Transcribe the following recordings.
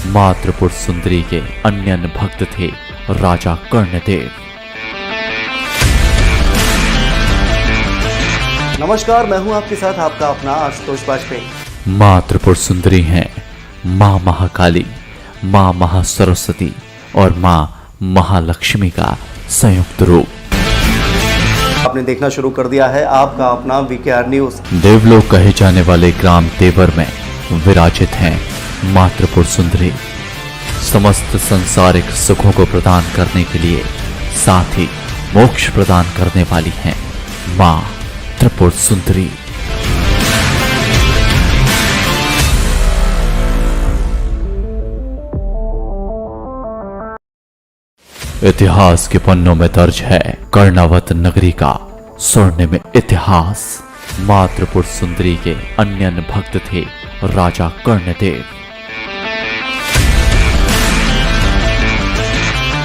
माँ त्रिपुर सुंदरी के अन्य भक्त थे राजा कर्णदेव। नमस्कार, मैं हूं आपके साथ आपका अपना आशुतोष वाजपेयी। माँ त्रिपुर सुंदरी हैं माँ महाकाली, माँ महासरस्वती और माँ महालक्ष्मी का संयुक्त रूप। आपने देखना शुरू कर दिया है आपका अपना वीकेआर न्यूज। देवलोक कहे जाने वाले ग्राम तेवर में विराजित हैं माँ त्रिपुर सुंदरी। समस्त संसारिक सुखों को प्रदान करने के लिए साथ ही मोक्ष प्रदान करने वाली हैं माँ त्रिपुर सुंदरी। इतिहास के पन्नों में दर्ज है कर्णावत नगरी का स्वर्णिम इतिहास। माँ त्रिपुर सुंदरी के अन्य भक्त थे राजा कर्णदेव।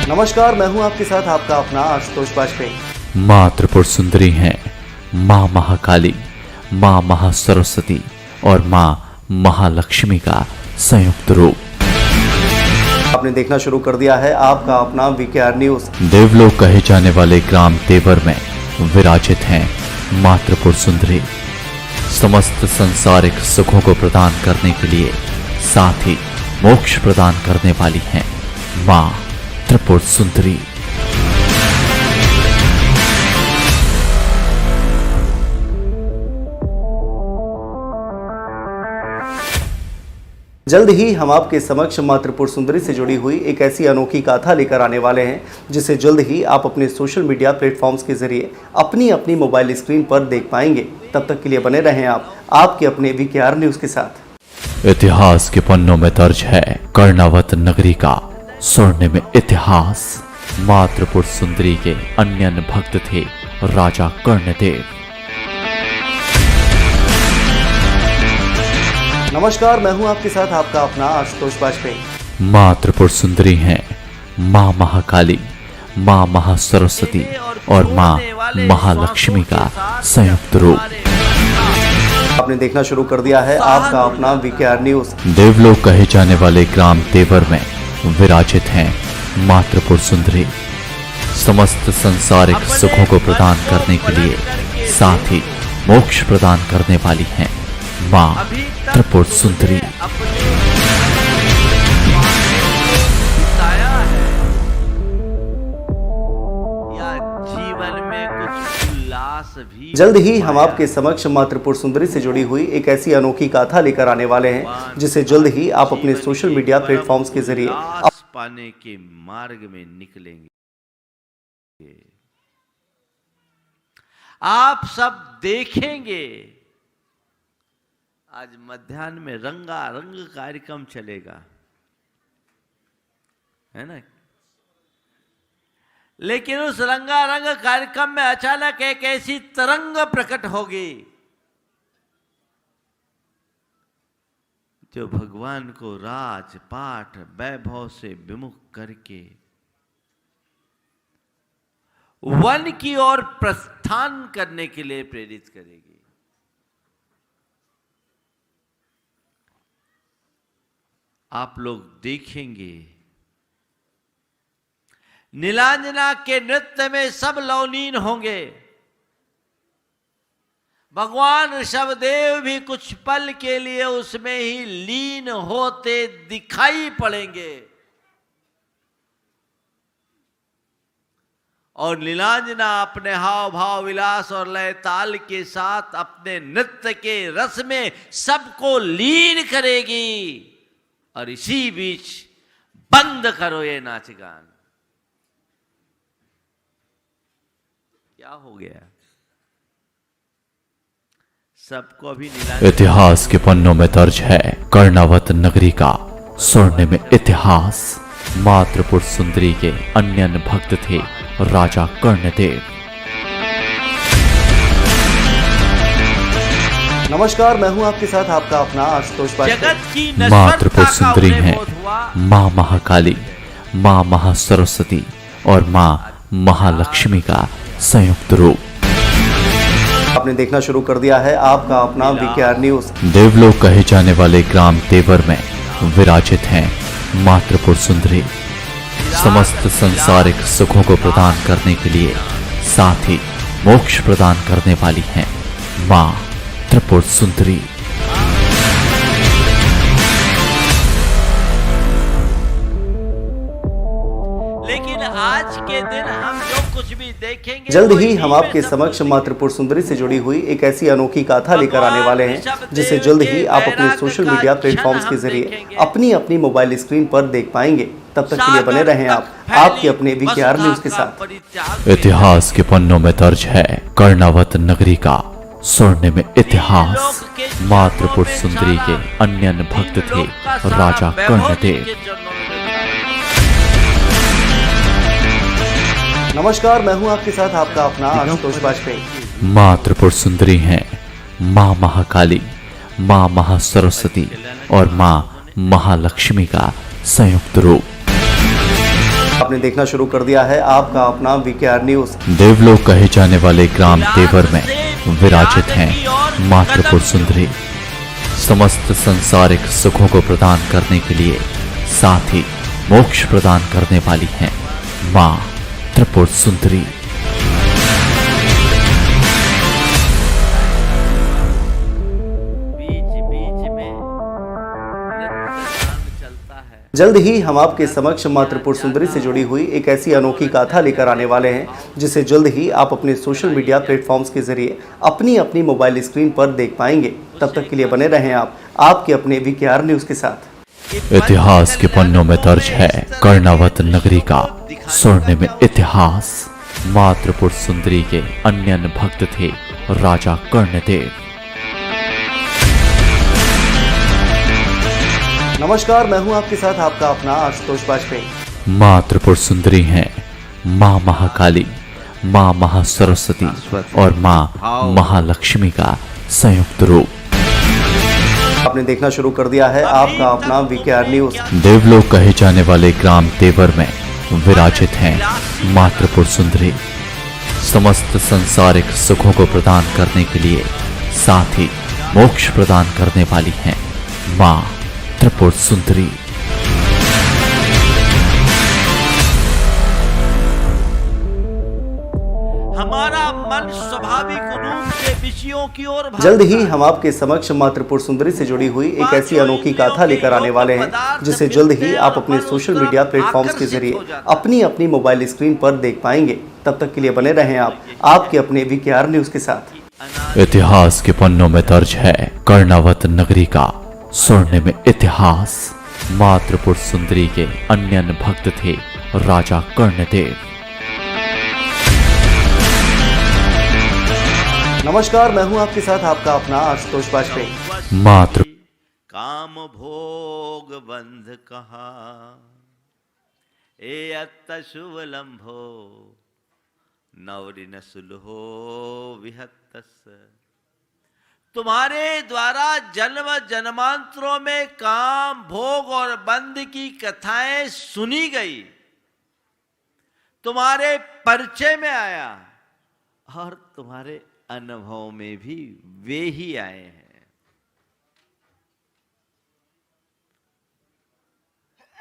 नमस्कार, मैं हूं आपके साथ आपका अपना आशुतोष वाजपेयी। माँ त्रिपुर सुंदरी हैं माँ महाकाली, माँ महासरस्वती और माँ महालक्ष्मी का संयुक्त रूप। आपने देखना शुरू कर दिया है आपका अपना वीकेआर न्यूज। देवलोक कहे जाने वाले ग्राम तेवर में विराजित हैं माँ त्रिपुर सुंदरी। समस्त संसारिक सुखों को प्रदान करने के लिए साथ ही मोक्ष प्रदान करने वाली हैं माँ त्रिपुर सुंदरी। जल्द ही हम आपके समक्ष माँ त्रिपुर सुंदरी से जुड़ी हुई एक ऐसी अनोखी गाथा लेकर आने वाले हैं जिसे जल्द ही आप अपने सोशल मीडिया प्लेटफॉर्म्स के जरिए अपनी अपनी मोबाइल स्क्रीन पर देख पाएंगे। तब तक के लिए बने रहें आप आपके अपने वीकेआर न्यूज के साथ। इतिहास के पन्नों में दर्ज है कर्णावत नगरी का स्वर्णिम इतिहास। माँ त्रिपुर सुंदरी के अन्य भक्त थे राजा कर्णदेव। नमस्कार, मैं हूं आपके साथ आपका अपना आशुतोष वाजपेयी। माँ त्रिपुर सुंदरी हैं माँ महाकाली, माँ महासरस्वती और माँ महालक्ष्मी का संयुक्त रूप। आपने देखना शुरू कर दिया है आपका अपना वीकेआर न्यूज। देवलोक कहे जाने वाले ग्राम तेवर में विराजित हैं माँ त्रिपुर सुंदरी। समस्त संसारिक सुखों को प्रदान करने के लिए साथ ही मोक्ष प्रदान करने वाली हैं माँ त्रिपुर सुंदरी। जल्द ही हम आपके समक्ष माँ त्रिपुर सुंदरी से जुड़ी हुई एक ऐसी अनोखी गाथा लेकर आने वाले हैं जिसे जल्द ही आप अपने सोशल मीडिया प्लेटफॉर्म्स के जरिए पाने के मार्ग में निकलेंगे। आप सब देखेंगे आज मध्याह्न में रंगारंग कार्यक्रम चलेगा, है ना। लेकिन उस रंगारंग कार्यक्रम में अचानक एक ऐसी तरंग प्रकट होगी जो भगवान को राजपाट वैभव से विमुख करके वन की ओर प्रस्थान करने के लिए प्रेरित करेगी। आप लोग देखेंगे नीलांजना के नृत्य में सब लवलीन होंगे। भगवान ऋषभदेव भी कुछ पल के लिए उसमें ही लीन होते दिखाई पड़ेंगे और नीलांजना अपने हाव भाव विलास और लय ताल के साथ अपने नृत्य के रस में सबको लीन करेगी। और इसी बीच बंद करो ये नाच गान। क्या हो गया? सबको अभी इतिहास के पन्नों में दर्ज है कर्णावत नगरी का स्वर्णिम इतिहास। माँ त्रिपुर सुंदरी के अन्य भक्त थे राजा कर्णदेव। नमस्कार, मैं हूं आपके साथ आपका अपना आशुतोष वाजपेयी। माँ त्रिपुर सुंदरी हैं माँ महाकाली, माँ महासरस्वती और माँ महालक्ष्मी का संयुक्त रूप। आपने देखना शुरू कर दिया है आपका अपना वीकेआर न्यूज। देवलोक कहे जाने वाले ग्राम तेवर में विराजित हैं मातृपुर सुंदरी समस्त संसारिक सुखों को प्रदान करने के लिए साथ ही मोक्ष प्रदान करने वाली हैं मां त्रिपुर सुंदरी। लेकिन आज के दिन हम जो कुछ भी देखेंगे जल्द वो ही इसी हम में आपके सब समक्ष कुछ मां त्रिपुर सुंदरी से जुड़ी हुई एक ऐसी अनोखी गाथा लेकर आने वाले हैं जिसे जल्द ही आप अपने सोशल मीडिया प्लेटफॉर्म्स के जरिए अपनी अपनी मोबाइल स्क्रीन पर देख पाएंगे। तब तक के लिए बने रहें आप आपके अपने वीकेआर न्यूज के साथ। इतिहास के पन्नों में दर्ज है कर्णावत नगरी का स्वर्णिम इतिहास। मातृपुर सुंदरी के अन्य भक्त थे राजा कर्णदेव। नमस्कार, मैं हूं आपके साथ आपका अपना आशुतोष वाजपेयी। मां त्रिपुर सुंदरी हैं मां महाकाली, मां महासरस्वती और मां महालक्ष्मी का संयुक्त रूप। आपने देखना शुरू कर दिया है आपका अपना वीकेआर न्यूज। देवलोक कहे जाने वाले ग्राम तेवर में विराजित हैं मातृपुर सुंदरी समस्त संसारिक सुखों को प्रदान करने के लिए साथ ही मोक्ष प्रदान करने वाली हैं मां त्रिपुर सुंदरी। जल्द ही हम आपके समक्ष मां त्रिपुर सुंदरी से जुड़ी हुई एक ऐसी अनोखी गाथा लेकर आने वाले हैं जिसे जल्द ही आप अपने सोशल मीडिया प्लेटफॉर्म्स के जरिए अपनी अपनी मोबाइल स्क्रीन पर देख पाएंगे। तब तक के लिए बने रहें आप आपके अपने वीकेआर न्यूज के साथ। इतिहास के पन्नों में दर्ज है कर्णावत नगरी का स्वर्णिम इतिहास। मातृपुर सुंदरी के अन्य भक्त थे राजा कर्णदेव। नमस्कार, मैं हूं आपके साथ आपका अपना आशुतोष वाजपेयी। मां त्रिपुर सुंदरी हैं मां महाकाली, मां महासरस्वती और मां महालक्ष्मी का संयुक्त रूप। आपने देखना शुरू कर दिया है आपका अपना वीकेआर न्यूज। देवलोक कहे जाने वाले ग्राम तेवर में विराजित हैं मातृपुर सुंदरी समस्त संसारिक सुखों को प्रदान करने के लिए साथ ही मोक्ष प्रदान करने वाली हैं मां त्रिपुर सुंदरी। हमारा मन स्वाभाविक रूप से विषयों की ओर जल्द ही हम आपके समक्ष मां त्रिपुर सुंदरी से जुड़ी हुई एक ऐसी अनोखी गाथा लेकर आने वाले हैं जिसे जल्द ही आप अपने सोशल मीडिया प्लेटफॉर्म्स के जरिए अपनी अपनी मोबाइल स्क्रीन पर देख पाएंगे। तब तक के लिए बने रहें आप आपके अपने वीकेआर न्यूज के साथ। इतिहास के पन्नों में दर्ज है कर्णावत नगरी का स्वर्णिम इतिहास। मातृपुर सुंदरी के अन्य भक्त थे राजा कर्णदेव। नमस्कार, मैं हूं आपके साथ आपका अपना आशुतोष वाजपेयी। मातृ काम भोग बंध कहा ए अत्त शुभ लंभो नवरिन सुलहो विहत्तस। तुम्हारे द्वारा जन्म जन्मांतरों में काम भोग और बंध की कथाएं सुनी गई, तुम्हारे परिचय में आया और तुम्हारे अनुभव में भी वे ही आए हैं।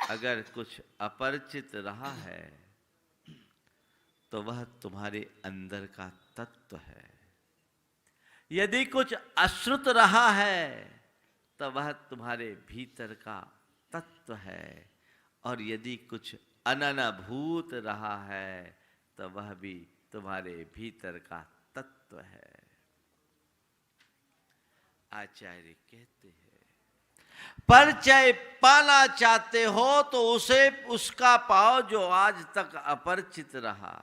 अगर कुछ अपरिचित रहा है तो वह तुम्हारे अंदर का तत्व है। यदि कुछ अश्रुत रहा है तो वह तुम्हारे भीतर का तत्व है, और यदि कुछ अननुभूत रहा है तो वह भी तुम्हारे भीतर का तत्व है। आचार्य कहते हैं, परिचय पाना चाहते हो तो उसे उसका पाओ जो आज तक अपरिचित रहा।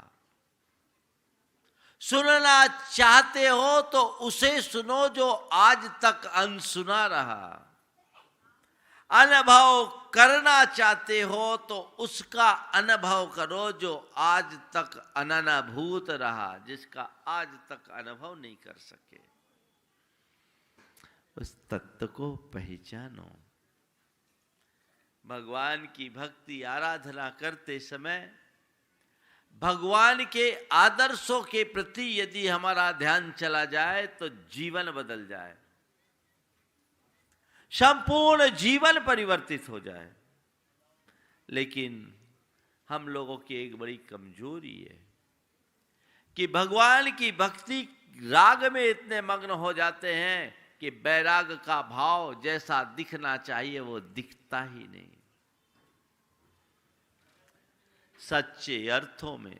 सुनना चाहते हो तो उसे सुनो जो आज तक अनसुना रहा। अनुभव करना चाहते हो तो उसका अनुभव करो जो आज तक अननुभूत रहा, जिसका आज तक अनुभव नहीं कर सके। उस तत्व को पहचानो। भगवान की भक्ति आराधना करते समय भगवान के आदर्शों के प्रति यदि हमारा ध्यान चला जाए तो जीवन बदल जाए, संपूर्ण जीवन परिवर्तित हो जाए। लेकिन हम लोगों की एक बड़ी कमजोरी है कि भगवान की भक्ति राग में इतने मग्न हो जाते हैं कि बैराग का भाव जैसा दिखना चाहिए वो दिखता ही नहीं। सच्चे अर्थों में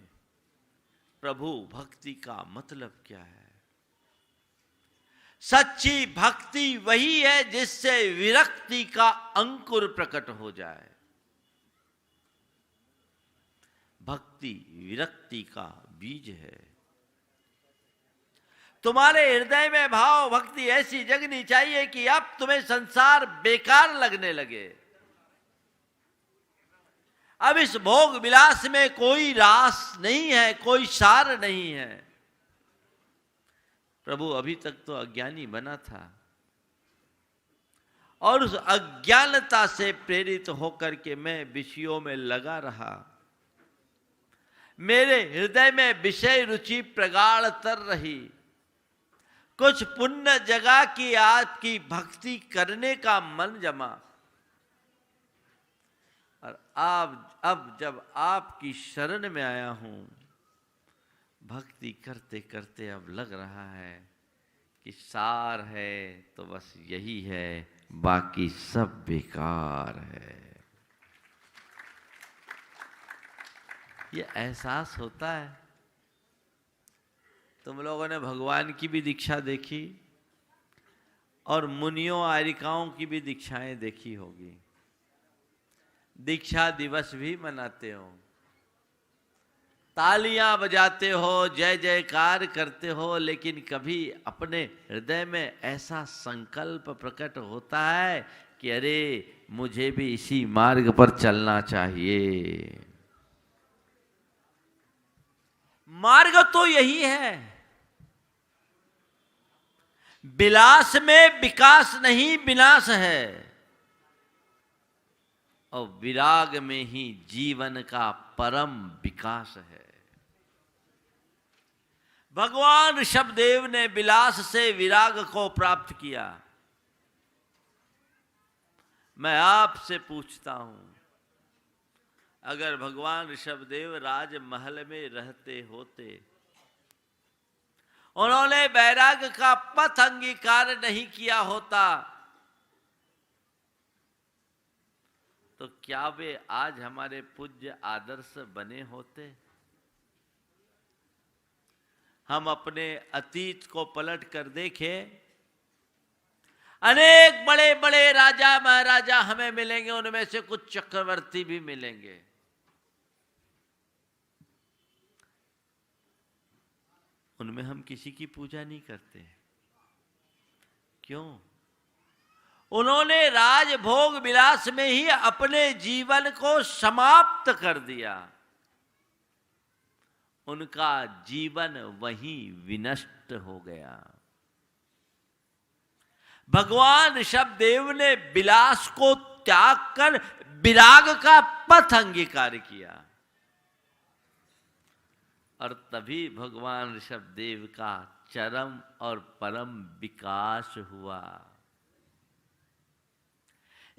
प्रभु भक्ति का मतलब क्या है? सच्ची भक्ति वही है जिससे विरक्ति का अंकुर प्रकट हो जाए। भक्ति विरक्ति का बीज है। तुम्हारे हृदय में भाव भक्ति ऐसी जगनी चाहिए कि अब तुम्हें संसार बेकार लगने लगे। अब इस भोग विलास में कोई रास नहीं है, कोई सार नहीं है। प्रभु अभी तक तो अज्ञानी बना था और उस अज्ञानता से प्रेरित होकर के मैं विषयों में लगा रहा। मेरे हृदय में विषय रुचि प्रगाढ़ तर रही। कुछ पुण्य जगह की आपकी भक्ति करने का मन जमा और अब जब आपकी शरण में आया हूं, भक्ति करते करते अब लग रहा है कि सार है तो बस यही है, बाकी सब बेकार है। ये एहसास होता है। तुम लोगों ने भगवान की भी दीक्षा देखी और मुनियों आरिकाओं की भी दीक्षाएं देखी होगी। दीक्षा दिवस भी मनाते हो, तालियां बजाते हो, जय जयकार करते हो, लेकिन कभी अपने हृदय में ऐसा संकल्प प्रकट होता है कि अरे मुझे भी इसी मार्ग पर चलना चाहिए। मार्ग तो यही है। विलास में विकास नहीं विनाश है और विराग में ही जीवन का परम विकास है। भगवान ऋषभदेव ने विलास से विराग को प्राप्त किया। मैं आपसे पूछता हूं, अगर भगवान ऋषभदेव राजमहल में रहते होते, उन्होंने वैराग का पथ अंगीकार नहीं किया होता, तो क्या वे आज हमारे पूज्य आदर्श बने होते? हम अपने अतीत को पलट कर देखें, अनेक बड़े बड़े राजा महाराजा हमें मिलेंगे, उनमें से कुछ चक्रवर्ती भी मिलेंगे। उनमें हम किसी की पूजा नहीं करते। क्यों? उन्होंने राजभोग विलास में ही अपने जीवन को समाप्त कर दिया। उनका जीवन वहीं विनष्ट हो गया। भगवान ऋषभदेव ने विलास को त्याग कर विराग का पथ अंगीकार किया और तभी भगवान ऋषभदेव का चरम और परम विकास हुआ।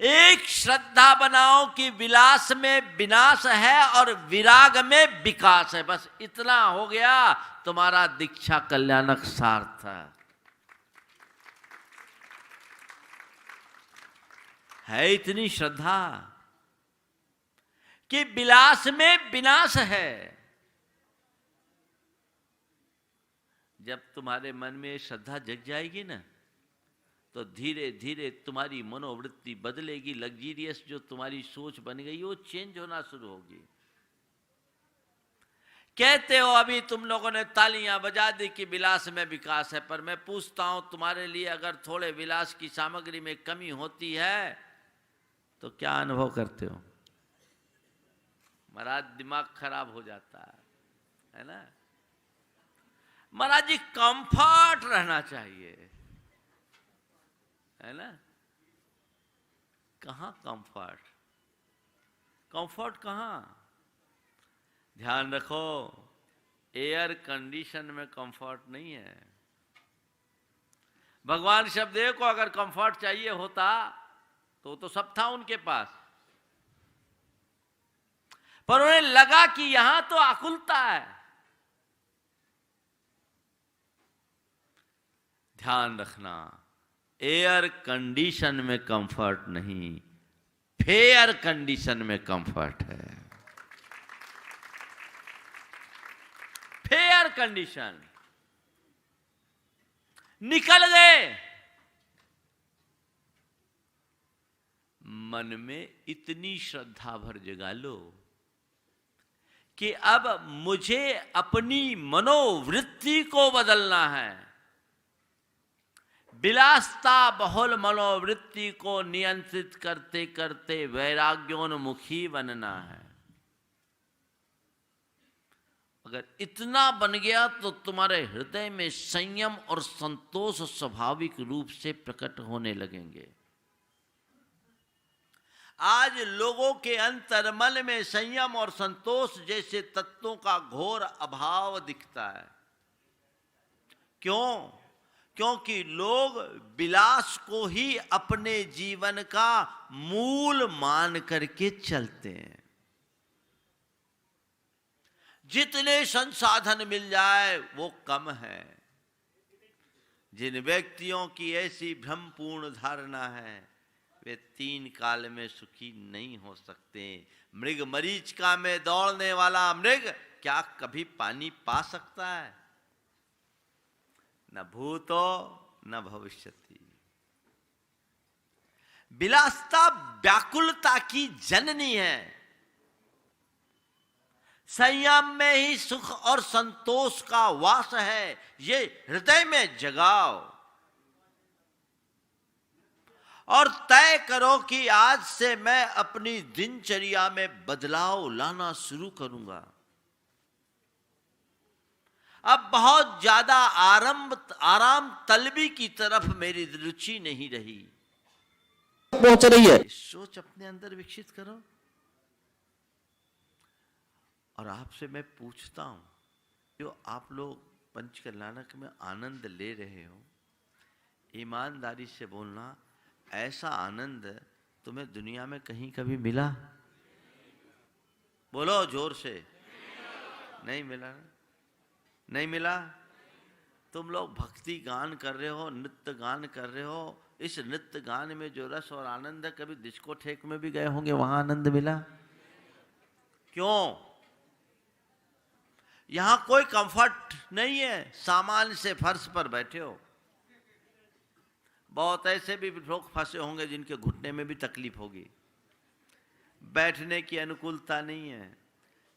एक श्रद्धा बनाओ कि विलास में विनाश है और विराग में विकास है, बस इतना हो गया, तुम्हारा दीक्षा कल्याणक सार्थक है। इतनी श्रद्धा कि विलास में विनाश है। जब तुम्हारे मन में श्रद्धा जग जाएगी ना, तो धीरे धीरे तुम्हारी मनोवृत्ति बदलेगी। लग्जीरियस जो तुम्हारी सोच बन गई वो चेंज होना शुरू होगी। कहते हो अभी तुम लोगों ने तालियां बजा दी कि विलास में विकास है, पर मैं पूछता हूं तुम्हारे लिए अगर थोड़े विलास की सामग्री में कमी होती है तो क्या अनुभव करते हो? महाराज दिमाग खराब हो जाता है ना। महाराज जी कंफर्ट रहना चाहिए, है ना। कहां कंफर्ट? कंफर्ट कहां? ध्यान रखो, एयर कंडीशन में कंफर्ट नहीं है। भगवान ऋषभदेव को अगर कंफर्ट चाहिए होता तो सब था उनके पास। पर उन्हें लगा कि यहां तो आकुलता है। ध्यान रखना, एयर कंडीशन में कंफर्ट नहीं, फेयर कंडीशन में कंफर्ट है। Fair condition. निकल गए। मन में इतनी श्रद्धा भर जगा लो कि अब मुझे अपनी मनोवृत्ति को बदलना है। विलासता बहुल मनोवृत्ति को नियंत्रित करते करते वैराग्योन्मुखी बनना है। अगर इतना बन गया तो तुम्हारे हृदय में संयम और संतोष स्वाभाविक रूप से प्रकट होने लगेंगे। आज लोगों के अंतर्मन में संयम और संतोष जैसे तत्वों का घोर अभाव दिखता है। क्यों? क्योंकि लोग विलास को ही अपने जीवन का मूल मान करके चलते हैं। जितने संसाधन मिल जाए वो कम है। जिन व्यक्तियों की ऐसी भ्रमपूर्ण धारणा है वे 3 काल में सुखी नहीं हो सकते। मृग मरीचिका में दौड़ने वाला मृग क्या कभी पानी पा सकता है? न भूतो न भविष्यति। विलासता व्याकुलता की जननी है। संयम में ही सुख और संतोष का वास है। ये हृदय में जगाओ और तय करो कि आज से मैं अपनी दिनचर्या में बदलाव लाना शुरू करूंगा। अब बहुत ज्यादा आराम तलबी की तरफ मेरी रुचि नहीं रही। पहुंच रही है। सोच अपने अंदर विकसित करो। और आपसे मैं पूछता हूं, जो आप लोग पंचकल्याणक में आनंद ले रहे हो, ईमानदारी से बोलना, ऐसा आनंद तुम्हें दुनिया में कहीं कभी मिला? बोलो जोर से। नहीं मिला ना? नहीं मिला? तुम लोग भक्ति गान कर रहे हो, नृत्य गान कर रहे हो। इस नृत्य गान में जो रस और आनंद है, कभी डिस्कोथेक में भी गए होंगे, वहां आनंद मिला? क्यों? यहां कोई कंफर्ट नहीं है। सामान से फर्श पर बैठे हो। बहुत ऐसे भी लोग फंसे होंगे जिनके घुटने में भी तकलीफ होगी, बैठने की अनुकूलता नहीं है,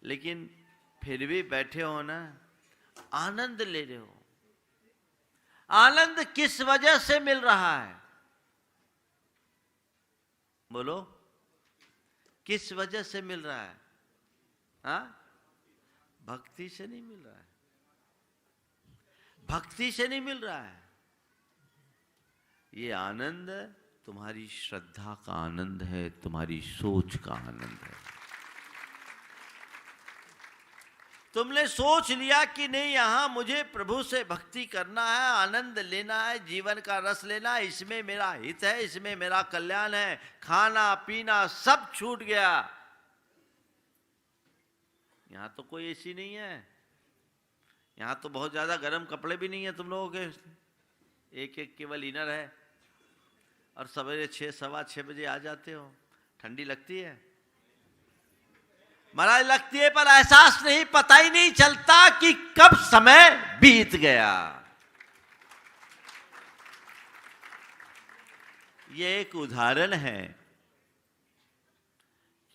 लेकिन फिर भी बैठे हो ना, आनंद ले रहे हो। आनंद किस वजह से मिल रहा है? बोलो, किस वजह से मिल रहा है? हाँ? भक्ति से नहीं मिल रहा है। भक्ति से नहीं मिल रहा है। ये आनंद तुम्हारी श्रद्धा का आनंद है, तुम्हारी सोच का आनंद है। तुमने सोच लिया कि नहीं, यहां मुझे प्रभु से भक्ति करना है, आनंद लेना है, जीवन का रस लेना है, इसमें मेरा हित है, इसमें मेरा कल्याण है। खाना पीना सब छूट गया। यहां तो कोई एसी नहीं है। यहां तो बहुत ज्यादा गर्म कपड़े भी नहीं है तुम लोगों के। एक केवल इनर है और सवेरे 6 सवा 6 बजे आ जाते हो। ठंडी लगती है महाराज? लगती है, पर एहसास नहीं, पता ही नहीं चलता कि कब समय बीत गया। ये एक उदाहरण है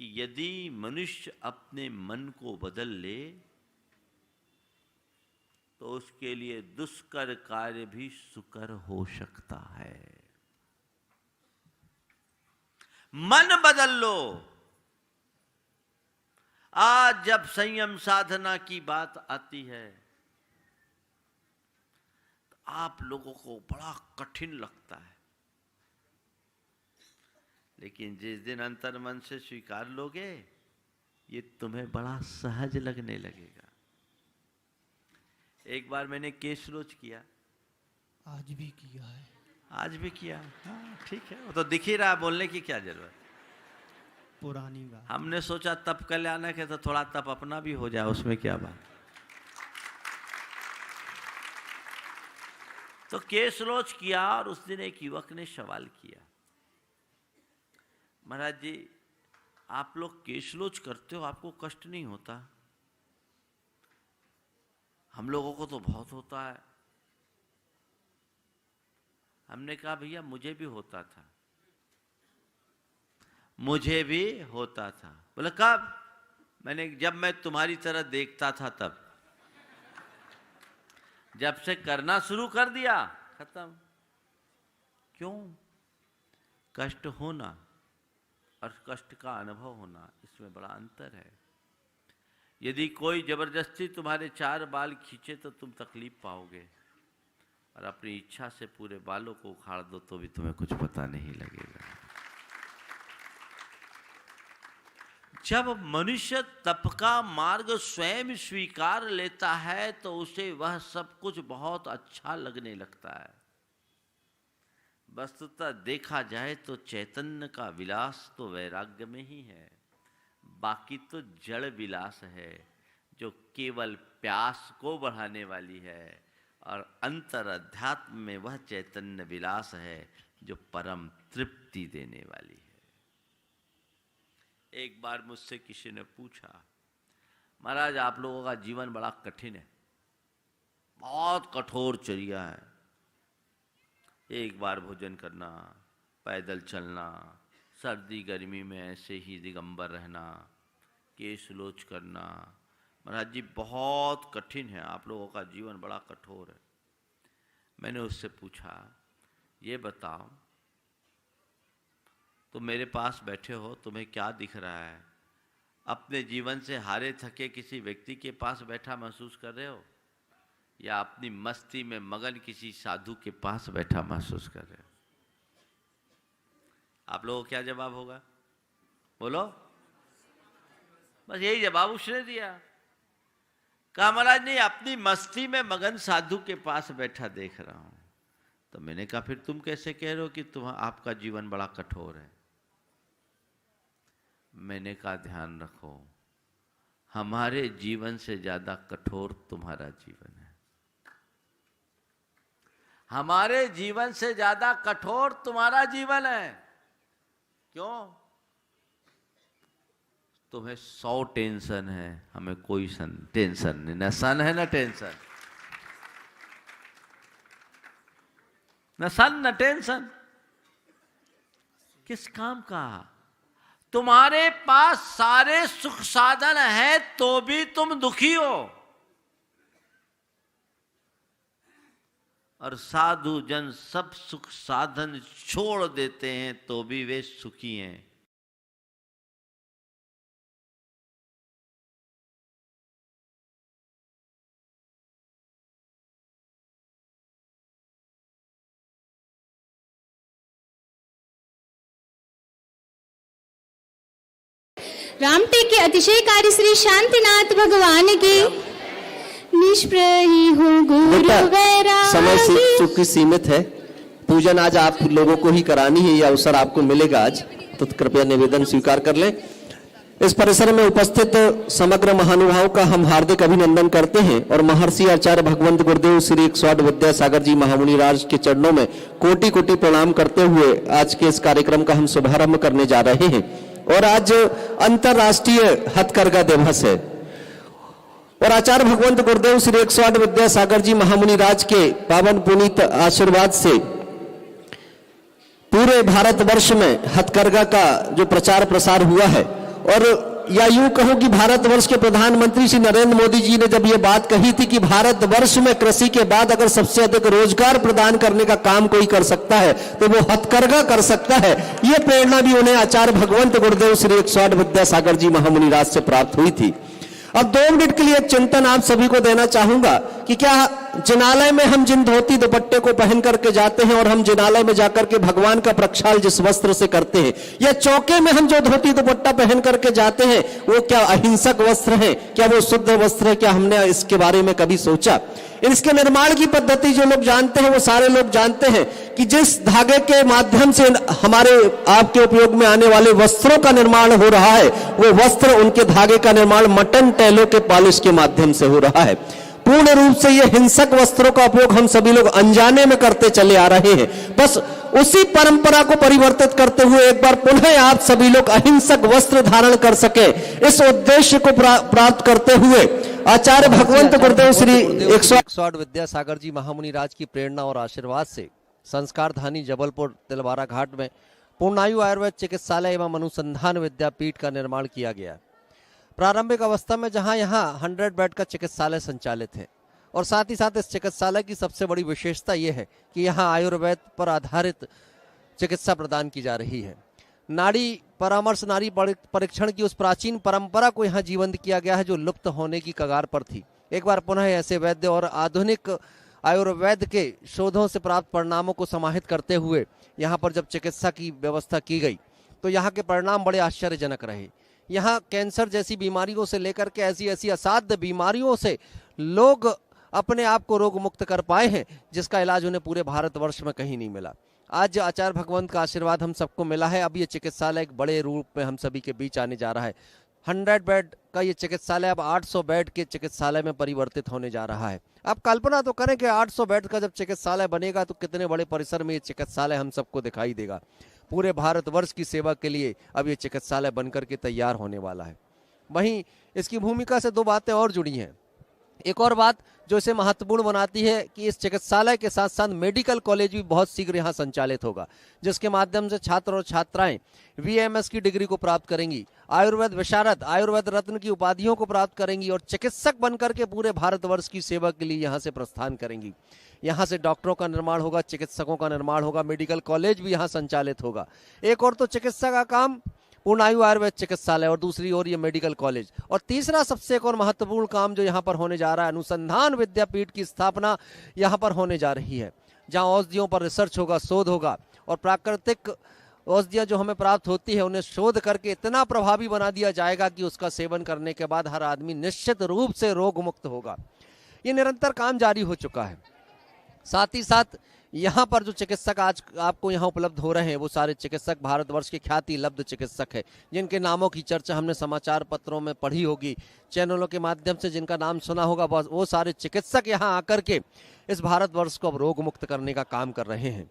कि यदि मनुष्य अपने मन को बदल ले तो उसके लिए दुष्कर कार्य भी सुकर हो सकता है। मन बदल लो। आज जब संयम साधना की बात आती है तो आप लोगों को बड़ा कठिन लगता है, लेकिन जिस दिन अंतर मन से स्वीकार लोगे, ये तुम्हें बड़ा सहज लगने लगेगा। एक बार मैंने केश रोज किया। आज भी किया है। आज भी किया। हाँ ठीक है, वो तो दिख ही रहा, बोलने की क्या जरूरत। पुरानी बात। हमने सोचा तप कल्याणक है तो थोड़ा तप अपना भी हो जाए, उसमें क्या बात। तो केसलोच किया और उस दिन एक युवक ने सवाल किया, महाराज जी आप लोग केसलोच करते हो, आपको कष्ट नहीं होता? हम लोगों को तो बहुत होता है। हमने कहा भैया मुझे भी होता था, मुझे भी होता था। बोला कब? जब मैं तुम्हारी तरह देखता था तब। जब से करना शुरू कर दिया खत्म। क्यों? कष्ट होना और कष्ट का अनुभव होना, इसमें बड़ा अंतर है। यदि कोई जबरदस्ती तुम्हारे 4 बाल खींचे तो तुम तकलीफ पाओगे, और अपनी इच्छा से पूरे बालों को उखाड़ दो तो भी तुम्हें कुछ पता नहीं लगेगा। जब मनुष्य तप का मार्ग स्वयं स्वीकार लेता है तो उसे वह सब कुछ बहुत अच्छा लगने लगता है। वस्तुतः देखा जाए तो चैतन्य का विलास तो वैराग्य में ही है, बाकी तो जड़ विलास है जो केवल प्यास को बढ़ाने वाली है, और अंतर अध्यात्म में वह चैतन्य विलास है जो परम तृप्ति देने वाली है। एक बार मुझसे किसी ने पूछा, महाराज आप लोगों का जीवन बड़ा कठिन है, बहुत कठोर चर्या है, एक बार भोजन करना, पैदल चलना, सर्दी गर्मी में ऐसे ही दिगंबर रहना, केसलोच करना, महाराज जी बहुत कठिन है, आप लोगों का जीवन बड़ा कठोर है। मैंने उससे पूछा, ये बताओ तुम मेरे पास बैठे हो, तुम्हें क्या दिख रहा है? अपने जीवन से हारे थके किसी व्यक्ति के पास बैठा महसूस कर रहे हो, या अपनी मस्ती में मगन किसी साधु के पास बैठा महसूस कर रहे हो? आप लोगों को क्या जवाब होगा? बोलो। बस यही जवाब उसने दिया। कहा महाराज नहीं, अपनी मस्ती में मगन साधु के पास बैठा देख रहा हूं। तो मैंने कहा फिर तुम कैसे कह रहे हो कि आपका जीवन बड़ा कठोर है? मैंने कहा ध्यान रखो, हमारे जीवन से ज्यादा कठोर तुम्हारा जीवन है। हमारे जीवन से ज्यादा कठोर तुम्हारा जीवन है। क्यों? तुम्हें 100 टेंशन है, हमें कोई टेंशन नहीं, न सन है न टेंशन, न सन न टेंशन। किस काम का? तुम्हारे पास सारे सुख साधन है तो भी तुम दुखी हो, और साधु जन सब सुख साधन छोड़ देते हैं तो भी वे सुखी हैं। रामटेक के अतिशयकारी श्री शांतिनाथ भगवान के निष्प्रही हो गुरु वैरागी। समय चूंकि सीमित है, पूजन आज आप लोगों को ही करानी है, यह अवसर आपको मिलेगा आज, तो कृपया निवेदन स्वीकार कर लें। इस परिसर में उपस्थित समग्र महानुभावों का हम हार्दिक अभिनंदन करते हैं और महर्षि आचार्य भगवंत गुरुदेव श्री 108 विद्यासागर जी महामुनि राज के चरणों में कोटि कोटि प्रणाम करते हुए आज के इस कार्यक्रम का हम शुभारंभ करने जा रहे हैं। और आज अंतरराष्ट्रीय हथकरघा दिवस है, और आचार्य भगवंत गुरुदेव श्री 108 विद्यासागर जी महामुनि राज के पावन पुनीत आशीर्वाद से पूरे भारतवर्ष में हथकरघा का जो प्रचार प्रसार हुआ है, और या यूं कहूं कि भारतवर्ष के प्रधानमंत्री श्री नरेंद्र मोदी जी ने जब ये बात कही थी कि भारतवर्ष में कृषि के बाद अगर सबसे अधिक रोजगार प्रदान करने का काम कोई कर सकता है तो वो हथकरघा कर सकता है, ये प्रेरणा भी उन्हें आचार्य भगवंत गुरुदेव श्री 108 विद्यासागर जी महामुनि राज से प्राप्त हुई थी। अब 2 मिनट के लिए एक चिंतन आप सभी को देना चाहूंगा कि क्या जिनालय में हम जिन धोती दुपट्टे को पहन करके जाते हैं और हम जिनालय में जाकर के भगवान का प्रक्षाल जिस वस्त्र से करते हैं, या चौके में हम जो धोती दुपट्टा पहन करके जाते हैं, वो क्या अहिंसक वस्त्र है? क्या वो शुद्ध वस्त्र है? क्या हमने इसके बारे में कभी सोचा? इसके निर्माण की पद्धति जो लोग जानते हैं वो सारे लोग जानते हैं कि जिस धागे के माध्यम से हमारे आपके उपयोग में आने वाले वस्त्रों का निर्माण हो रहा है, वो वस्त्र, उनके धागे का निर्माण मटन टेलों के पॉलिश के माध्यम से हो रहा है। पूर्ण रूप से ये हिंसक वस्त्रों का उपयोग हम सभी लोग अनजाने में करते चले आ रहे हैं। बस उसी परंपरा को परिवर्तित करते हुए एक बार पुनः आप सभी लोग अहिंसक वस्त्र धारण कर सके, इस उद्देश्य को प्राप्त करते हुए आचार्य भगवंत गुरुदेव श्री 108 विद्यासागर जी महामुनि राज की प्रेरणा और आशीर्वाद से संस्कार धानी जबलपुर तिलवारा घाट में पूर्णायु आयुर्वेद चिकित्सालय एवं अनुसंधान विद्यापीठ का निर्माण किया गया। प्रारंभिक अवस्था में जहां यहां 100 बेड का चिकित्सालय संचालित है और साथ ही साथ इस चिकित्सालय की सबसे बड़ी विशेषता यह है कि यहां आयुर्वेद पर आधारित चिकित्सा प्रदान की जा रही है। नाड़ी परामर्श, नाड़ी परीक्षण की उस प्राचीन परंपरा को यहां जीवंत किया गया है जो लुप्त होने की कगार पर थी। एक बार पुनः ऐसे वैद्य और आधुनिक आयुर्वेद के शोधों से प्राप्त परिणामों को समाहित करते हुए यहाँ पर जब चिकित्सा की व्यवस्था की गई तो यहाँ के परिणाम बड़े आश्चर्यजनक रहे। यहाँ कैंसर जैसी बीमारियों से लेकर के ऐसी ऐसी असाध्य बीमारियों से लोग अपने आप को रोग मुक्त कर पाए हैं जिसका इलाज उन्हें पूरे भारतवर्ष में कहीं नहीं मिला। आज आचार्य भगवंत का आशीर्वाद हम सबको मिला है। अब ये चिकित्सालय एक बड़े रूप में हम सभी के बीच आने जा रहा है। 100 बेड का ये चिकित्सालय अब 800 बेड के चिकित्सालय में परिवर्तित होने जा रहा है। अब कल्पना तो करें कि 800 बेड का जब चिकित्सालय बनेगा तो कितने बड़े परिसर में ये चिकित्सालय हम सबको दिखाई देगा। पूरे भारतवर्ष की सेवा के लिए अब ये चिकित्सालय बनकर के तैयार होने वाला है। वहीं इसकी भूमिका से दो बातें और जुड़ी हैं। एक और बात जो इसे महत्वपूर्ण बनाती है कि इस चिकित्सालय के साथ साथ मेडिकल कॉलेज भी बहुत शीघ्र यहाँ संचालित होगा, जिसके माध्यम से छात्र और छात्राएं VMS की डिग्री को प्राप्त करेंगी, आयुर्वेद विशारद, आयुर्वेद रत्न की उपाधियों को प्राप्त करेंगी और चिकित्सक बनकर के पूरे भारतवर्ष की सेवा के लिए यहाँ से प्रस्थान करेंगी। यहाँ से डॉक्टरों का निर्माण होगा, चिकित्सकों का निर्माण होगा, मेडिकल कॉलेज भी यहाँ संचालित होगा। एक और तो चिकित्सा का काम पूर्णायु आयुर्वेद चिकित्सालय और दूसरी ओर ये मेडिकल कॉलेज, और तीसरा सबसे एक और महत्वपूर्ण काम जो यहाँ पर होने जा रहा है, अनुसंधान विद्यापीठ की स्थापना यहाँ पर होने जा रही है, जहाँ औषधियों पर रिसर्च होगा, शोध होगा और प्राकृतिक औषधियाँ जो हमें प्राप्त होती है उन्हें शोध करके इतना प्रभावी बना दिया जाएगा कि उसका सेवन करने के बाद हर आदमी निश्चित रूप से रोग मुक्त होगा। ये निरंतर काम जारी हो चुका है। साथ ही साथ यहाँ पर जो चिकित्सक आज आपको यहाँ उपलब्ध हो रहे हैं वो सारे चिकित्सक भारतवर्ष के ख्याति लब्ध चिकित्सक है, जिनके नामों की चर्चा हमने समाचार पत्रों में पढ़ी होगी, चैनलों के माध्यम से जिनका नाम सुना होगा। वो सारे चिकित्सक यहाँ आकर के इस भारतवर्ष को अब रोग मुक्त करने का काम कर रहे हैं।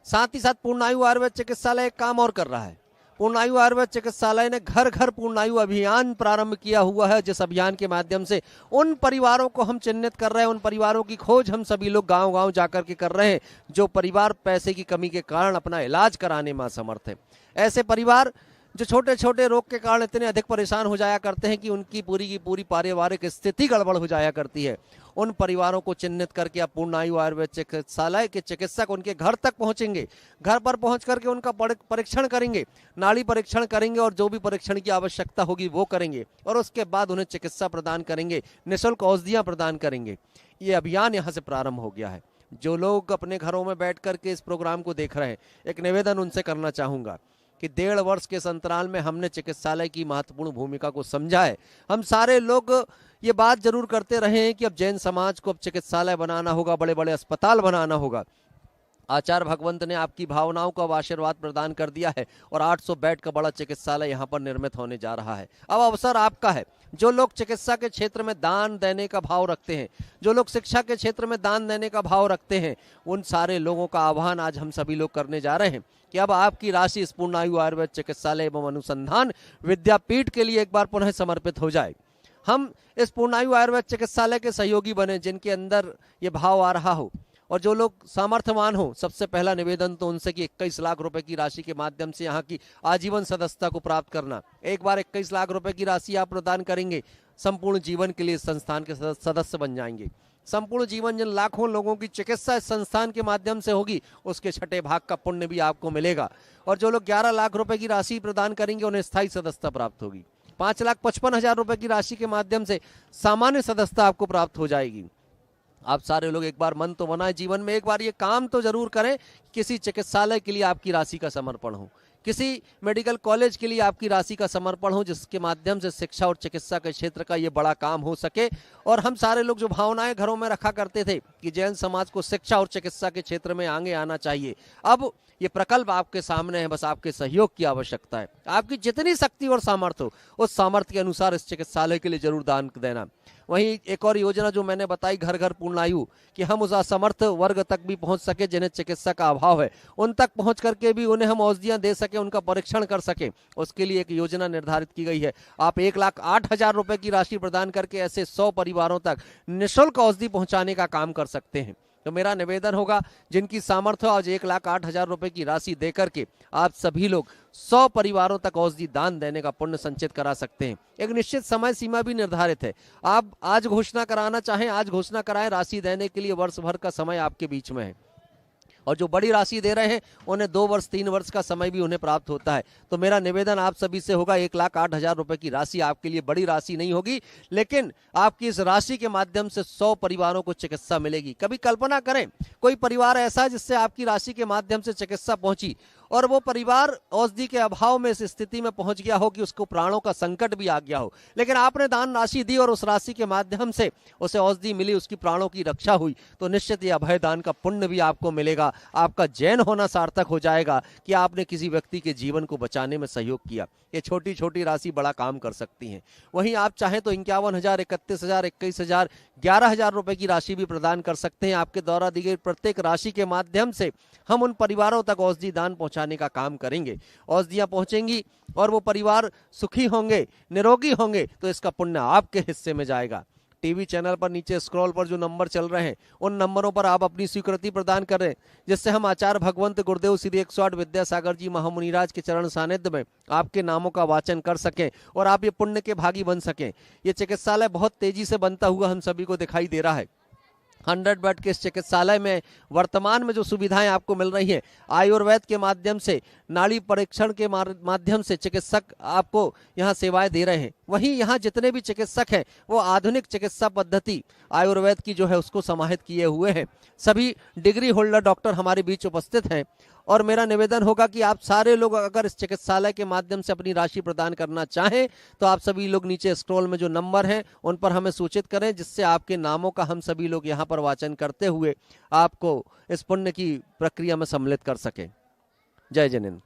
साथ ही साथ पूर्णायु आयुर्वेद चिकित्सालय एक काम और कर रहा है। पूर्णायु आयुर्वेद चिकित्सालय ने घर घर पूर्णायु अभियान प्रारंभ किया हुआ है, जिस अभियान के माध्यम से उन परिवारों को हम चिन्हित कर रहे हैं, उन परिवारों की खोज हम सभी लोग गांव-गांव जाकर के कर रहे हैं जो परिवार पैसे की कमी के कारण अपना इलाज कराने में असमर्थ है। ऐसे परिवार जो छोटे छोटे रोग के कारण इतने अधिक परेशान हो जाया करते हैं कि उनकी पूरी की पूरी पारिवारिक स्थिति गड़बड़ हो जाया करती है, उन परिवारों को चिन्हित करके अब पूर्णायु आयुर्वेद चिकित्सालय के चिकित्सक उनके घर तक पहुंचेंगे, घर पर पहुंच करके उनका परीक्षण करेंगे, नाड़ी परीक्षण करेंगे और जो भी परीक्षण की आवश्यकता होगी वो करेंगे और उसके बाद उन्हें चिकित्सा प्रदान करेंगे, निःशुल्क औषधियाँ प्रदान करेंगे। ये अभियान यहाँ से प्रारंभ हो गया है। जो लोग अपने घरों में बैठ करके इस प्रोग्राम को देख रहे हैं, एक निवेदन उनसे करना चाहूँगा कि 1.5 वर्ष के अंतराल में हमने चिकित्सालय की महत्वपूर्ण भूमिका को समझा है। हम सारे लोग ये बात जरूर करते रहे हैं कि अब जैन समाज को अब चिकित्सालय बनाना होगा, बड़े बड़े अस्पताल बनाना होगा। आचार्य भगवंत ने आपकी भावनाओं को अब आशीर्वाद प्रदान कर दिया है और 800 बेड का बड़ा चिकित्सालय यहाँ पर निर्मित होने जा रहा है। अब अवसर आपका है। जो लोग चिकित्सा के क्षेत्र में दान देने का भाव रखते हैं, जो लोग शिक्षा के क्षेत्र में दान देने का भाव रखते हैं, उन सारे लोगों का आह्वान आज हम सभी लोग करने जा रहे हैं कि अब आपकी राशि इस पूर्णायु आयुर्वेद चिकित्सालय एवं अनुसंधान विद्यापीठ के लिए एक बार पुनः समर्पित हो जाए। हम इस पूर्णायु आयुर्वेद चिकित्सालय के सहयोगी बने जिनके अंदर ये भाव आ रहा हो, और जो लोग सामर्थ्यवान हो, सबसे पहला निवेदन तो उनसे कि 21 लाख रुपए की राशि के माध्यम से यहाँ की आजीवन सदस्यता को प्राप्त करना। एक बार 21 लाख रुपए की राशि आप प्रदान करेंगे, संपूर्ण जीवन के लिए इस संस्थान के सदस्य बन जाएंगे। संपूर्ण जीवन जिन लाखों लोगों की चिकित्सा इस संस्थान के माध्यम से होगी, उसके 6ठे भाग का पुण्य भी आपको मिलेगा। और जो लोग 11 लाख रुपए की राशि प्रदान करेंगे उन्हें स्थायी सदस्यता प्राप्त होगी। 5,55,000 रुपए की राशि के माध्यम से सामान्य सदस्यता आपको प्राप्त हो जाएगी। आप सारे लोग एक बार मन तो बनाए, जीवन में एक बार ये काम तो जरूर करें, किसी चिकित्सालय के लिए आपकी राशि का समर्पण हो, किसी मेडिकल कॉलेज के लिए आपकी राशि का समर्पण हो, जिसके माध्यम से शिक्षा और चिकित्सा के क्षेत्र का ये बड़ा काम हो सके। और हम सारे लोग जो भावनाएं घरों में रखा करते थे कि जैन समाज को शिक्षा और चिकित्सा के क्षेत्र में आगे आना चाहिए, अब ये प्रकल्प आपके सामने है, बस आपके सहयोग की आवश्यकता है। आपकी जितनी शक्ति और सामर्थ्य हो, उस सामर्थ्य के अनुसार इस चिकित्सालय के लिए जरूर दान देना। वहीं एक और योजना जो मैंने बताई, घर घर पूर्णायु, कि हम उस असमर्थ वर्ग तक भी पहुंच सके जिन्हें चिकित्सा का अभाव है, उन तक पहुंच करके भी उन्हें हम औषधियां दे सके, उनका परीक्षण कर सके, उसके लिए एक योजना निर्धारित की गई है। आप 1,08,000 रुपए की राशि प्रदान करके ऐसे 100 परिवारों तक निःशुल्क औषधि पहुंचाने का काम कर सकते हैं। तो मेरा निवेदन होगा, जिनकी सामर्थ्य आज 1,08,000 रुपए की राशि देकर के आप सभी लोग 100 परिवारों तक औषधि दान देने का पुण्य संचित करा सकते हैं। एक निश्चित समय सीमा भी निर्धारित है। आप आज घोषणा कराना चाहें आज घोषणा कराएं, राशि देने के लिए वर्ष भर का समय आपके बीच में है। और जो बड़ी राशि दे रहे हैं उन्हें 2 वर्ष 3 वर्ष का समय भी उन्हें प्राप्त होता है। तो मेरा निवेदन आप सभी से होगा, 1,08,000 रुपए की राशि आपके लिए बड़ी राशि नहीं होगी, लेकिन आपकी इस राशि के माध्यम से 100 परिवारों को चिकित्सा मिलेगी। कभी कल्पना करें, कोई परिवार ऐसा है जिससे आपकी राशि के माध्यम से चिकित्सा पहुंची और वो परिवार औषधि के अभाव में इस स्थिति में पहुंच गया हो कि उसको प्राणों का संकट भी आ गया हो, लेकिन आपने दान राशि दी और उस राशि के माध्यम से उसे औषधि मिली, उसकी प्राणों की रक्षा हुई, तो निश्चित ये अभय दान का पुण्य भी आपको मिलेगा। आपका जैन होना सार्थक हो जाएगा कि आपने किसी व्यक्ति के जीवन को बचाने में सहयोग किया। ये छोटी छोटी राशि बड़ा काम कर सकती हैं। वहीं आप चाहें तो 51,000, 31,000, 21,000, 11,000 रुपए की राशि भी प्रदान कर सकते हैं। आपके द्वारा दी गई प्रत्येक राशि के माध्यम से हम उन परिवारों तक औषधि दान पहुंचाने का काम करेंगे। औषधियां पहुंचेंगी और वो परिवार सुखी होंगे, निरोगी होंगे, तो इसका पुण्य आपके हिस्से में जाएगा। टीवी चैनल पर नीचे स्क्रॉल पर जो नंबर चल रहे हैं, उन नंबरों पर आप अपनी स्वीकृति प्रदान कर रहे हैं, जिससे हम आचार्य भगवंत गुरुदेव श्री 108 विद्यासागर जी महामुनिराज के चरण सानिध्य में आपके नामों का वाचन कर सकें और आप ये पुण्य के भागी बन सकें। ये चिकित्सालय बहुत तेजी से बनता हुआ हम सभी को दिखाई दे रहा है। 100 बेड के इस चिकित्सालय में वर्तमान में जो सुविधाएं आपको मिल रही हैं, आयुर्वेद के माध्यम से, नाड़ी परीक्षण के माध्यम से चिकित्सक आपको यहां सेवाएं दे रहे हैं। वहीं यहां जितने भी चिकित्सक हैं वो आधुनिक चिकित्सा पद्धति आयुर्वेद की जो है उसको समाहित किए हुए हैं। सभी डिग्री होल्डर डॉक्टर हमारे बीच उपस्थित हैं और मेरा निवेदन होगा कि आप सारे लोग अगर इस चिकित्सालय के माध्यम से अपनी राशि प्रदान करना चाहें तो आप सभी लोग नीचे स्क्रॉल में जो नंबर हैं उन पर हमें सूचित करें, जिससे आपके नामों का हम सभी लोग यहां पर वाचन करते हुए आपको इस पुण्य की प्रक्रिया में सम्मिलित कर सकें। जय जनिन।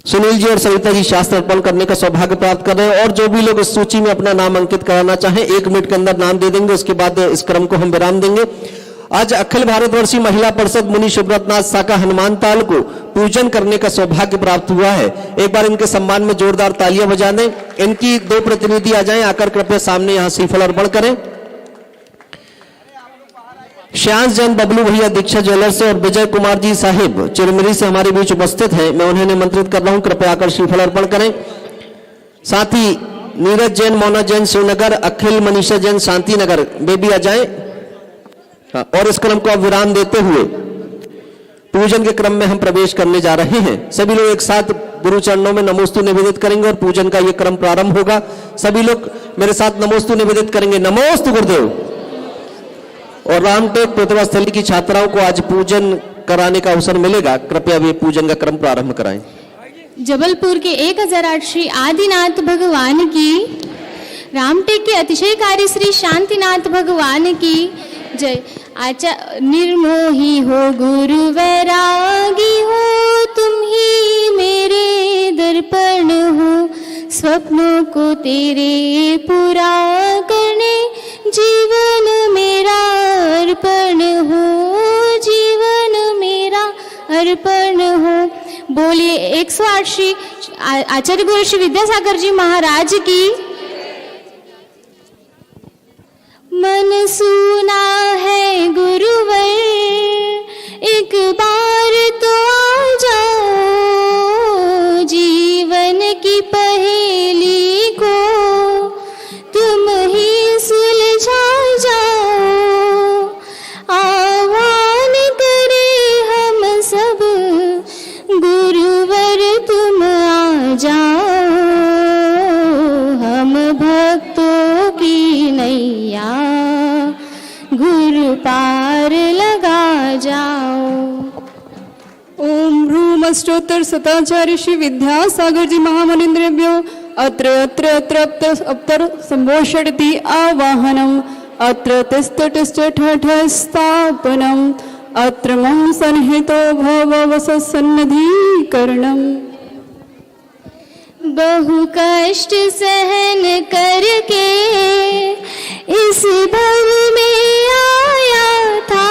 सुनील जी और सविता जी शास्त्र अर्पण करने का सौभाग्य प्राप्त कर रहे हैं और जो भी लोग इस सूची में अपना नाम अंकित कराना चाहें 1 मिनट के अंदर नाम दे देंगे, उसके बाद इस क्रम को हम विराम देंगे। आज अखिल भारतवर्षीय महिला परिषद मुनि सुब्रतनाथ शाखा हनुमान ताल को पूजन करने का सौभाग्य प्राप्त हुआ है। एक बार इनके सम्मान में जोरदार तालियां बजा दें। इनकी 2 प्रतिनिधि आ जाएं, आकर कृपया सामने यहां श्रीफल अर्पण करें। श्याम जैन बबलू भैया दीक्षा ज्वेलर्स से और विजय कुमार जी साहिब चिरमिरी से हमारे बीच उपस्थित हैं। मैं उन्हें निमंत्रित कर रहा हूं, कृपया आकर श्रीफल अर्पण करें। साथ ही नीरज जैन, मोना जैन शिवनगर, अखिल मनीषा जैन शांति नगर, वे भी आ जाएं। और इस क्रम को अब विराम देते हुए पूजन के क्रम में हम प्रवेश करने जा रहे हैं। सभी लोग एक साथ गुरु चरणों में नमोस्तु निवेदित करेंगे और पूजन का यह क्रम प्रारंभ होगा। सभी लोग मेरे साथ नमोस्तु निवेदित करेंगे। नमोस्तु गुरुदेव। और रामटेक प्रतिभा स्थली की छात्राओं को आज पूजन कराने का अवसर मिलेगा, कृपया वे पूजन का क्रम प्रारंभ कराएं। जबलपुर के 1008 श्री आदिनाथ भगवान की, रामटेक के अतिशयकारी श्री शांतिनाथ भगवान की जय। आचा निर्मोही हो गुरु वैरागी हो, तुम ही मेरे दर्पण हो, स्वप्नों को तेरे पूरा करने जीवन मेरा अर्पण हो, जीवन मेरा अर्पण हो। बोलिए 108 श्री आचार्य गुरु श्री विद्यासागर जी महाराज की। मन सुना है गुरुवर, एक बार तो आ जाओ, जीवन की पहेली को तुम ही सुलझा जाओ। आह्वान करे हम सब गुरुवर, तुम आ जाओ, हम भक्तों की नैया गुरु पार लगा जाओ। ओम ह्रूम अष्टोत्तर शताचार्य श्री विद्यासागर जी महामुनीन्द्रेभ्यो अत्र अत्र अत्र अप्तर संभोषयति आवाहनम् अत्र तिष्ठ तिष्ठ ठठ स्थापनम् अत्र मम सन्निहितो भव वसन्निधिकरणम्। बहु कष्ट सहन करके इस भव में आया था,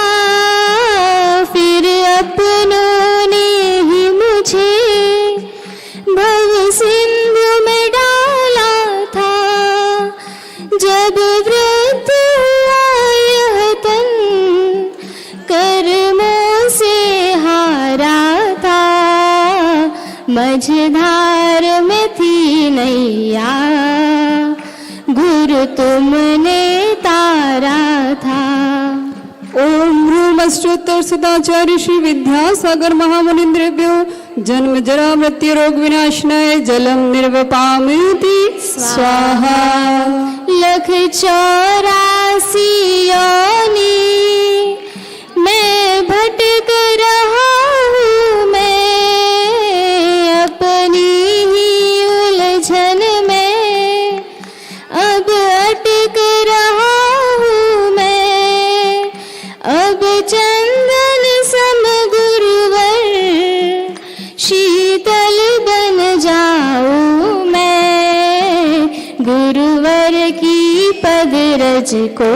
फिर अपनों ने ही मुझे भव सिंधु में डाला था। जब वृद्ध हुआ यह तन कर्मों से हारा था, मझधार में थी नैया गुरु तुमने तारा था। ओम ह्रूम अष्टोत्तर शताचार्य श्री विद्यासागर महामुनीन्द्रेभ्यो जन्म जरा मृत्यु रोग विनाशनाय जलम निर्वपामिति स्वाहा। लख 84 योनि मैं भटक रहा हूँ, मैं अपनी ही उलझन में अब अटक रहा हूँ मैं। अब चंदन सम गुरुवर शीतल बन जाऊँ मैं, गुरुवर की पद रज को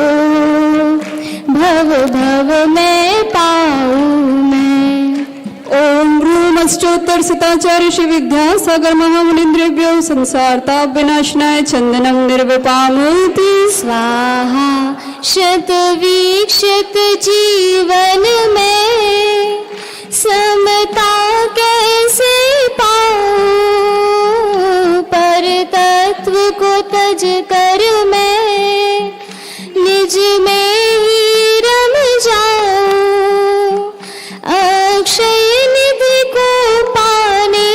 भव भव में पाऊँ मैं। ओम ह्रूम अष्टोत्तर शताचार्य श्री विद्यासागर महामुनीन्द्रेभ्यो संसार ताप विनाशनाय चंदनम निर्वपामिति स्वाहा। शतवीक्षित जीवन में समता कैसे पाऊं, पर तत्व को तज कर मैं निज में ही रम जाऊं। अक्षय निधि को पाने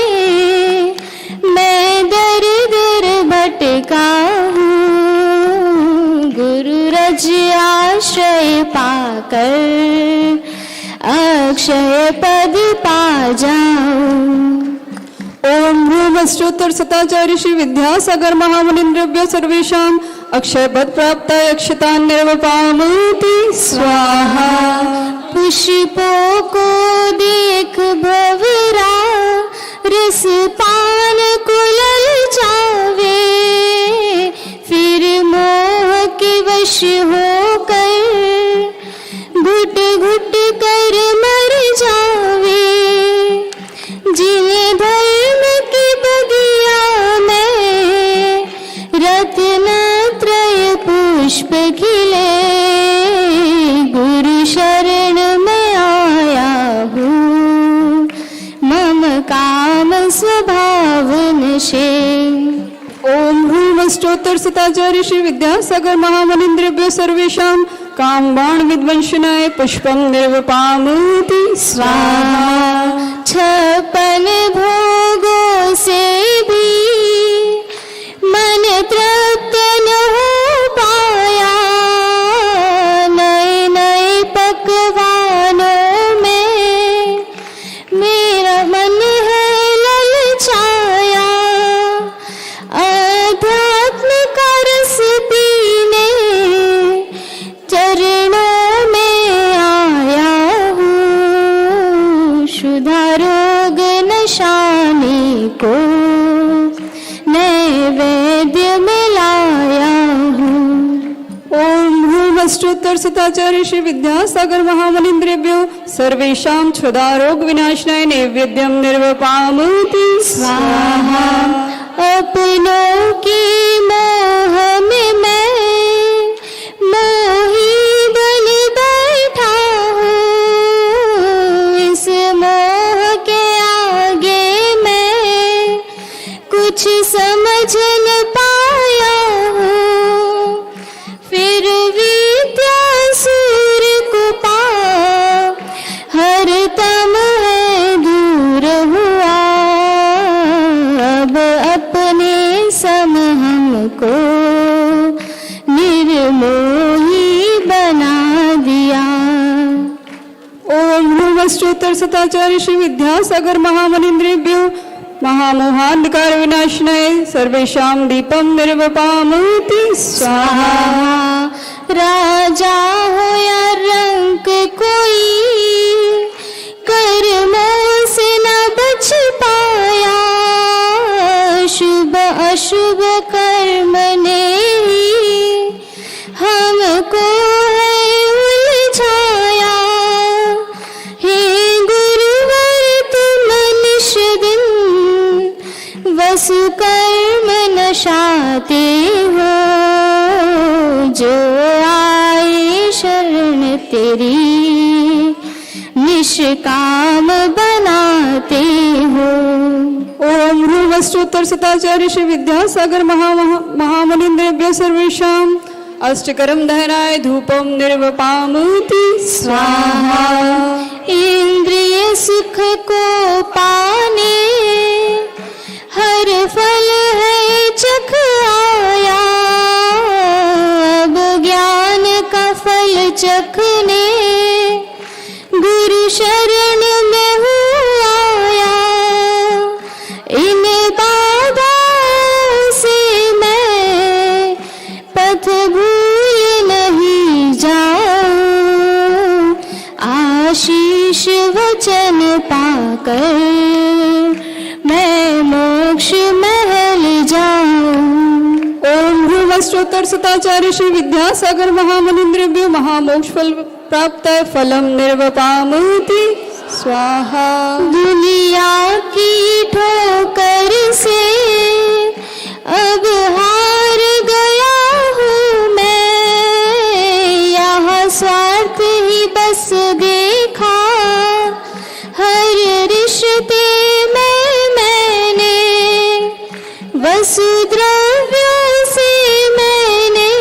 मैं दर दर भटका हूँ, गुरु रज आश्रय पाकर अक्षय पद पा जाऊं। ओम ह्रूम अष्टोत्तर शताचार्य श्री विद्यासागर महामुनीन्द्रेभ्यो सर्वेषाम् अक्षय पद प्राप्ताय अक्षतान् निर्वपामिति स्वाहा। पुष्पों को देख भंवरा रस पान को ललचावे, फिर मोह के वश होकर घुट घुट कर मर जावे। जिन्हें धर्म की बगिया में रत्न त्रय पुष्प खिले, गुरु शरण में आया हूँ मम काम स्वभाव नशे। ओम ह्रूम अष्टोत्तर शताचार्य श्री विद्यासागर महामुनीन्द्रेभ्यो सर्वेषाम् कामबाण विध्वंसनाय पुष्पम निर्वपामिति स्वाहा। 56 भोगों से भी मन तृप्त न हो पाया, नए नए पकवानों में मेरा मन है ललचाया। अध्यात्म का रस पीने चरणों में आया हूँ, शुद्धा रोग नशाने को नैवेद्य में लाया हूँ। ओम ह्रूम अष्टोत्तर शताचार्य श्री विद्यासागर महामुनीन्द्रेभ्यो सर्वेषां क्षुधा रोग विनाशनाय नैवेद्यम निर्वपामिति स्वाहा। अपनों की मोह में मैं मोह कुछ समझ न पाया हूँ, फिर विद्या सूर्य को पा हर तम है दूर हुआ। अब अपने सम हमको निर्मोही बना दिया। ओम भ्रुवश्चोत्तर सताचार्य श्री विद्यासागर महामुनीन्द्रेभ्यो महामोहांधकार विनाशनाय सर्वेषां दीपं निर्वपामोति स्वाहा। राजा हो या रंक कोई, कर्मों से न बच पाया। शुभ अशुभ कर्म ने ही हमको है उलझाया। हे गुरुवर तुम निश दिन वसु कर्म नशाते हो। जो आए शरण तेरी निष्काम बनाते हो। ओम भ्रुवश्चोत्तर सताचार्य श्री विद्यासागर महामुनीन्द्रेभ्यो सर्वेषां अष्टकरं दहनाय धूपं निर्वपामोति स्वाहा। इंद्रिय सुख को पाने हर फल है चख आया। अब ज्ञान का फल चखने गुरु शरण में हूँ आया। इन बाधाओं से मैं पथ भूल नहीं जाऊं। आशीष वचन पाकर मैं मोक्ष महल जाऊं। ओम भ्रुवश्चोत्तर सताचार्य श्री विद्यासागर महामुनीन्द्रेभ्यो महामोक्ष फल प्राप्त फलम निर्वपामोति स्वाहा। दुनिया की ठोकर से अब हार गया हूँ मैं। यहाँ स्वार्थ ही बस देखा हर रिश्ते में मैंने। वसुद्रव्यों से मैंने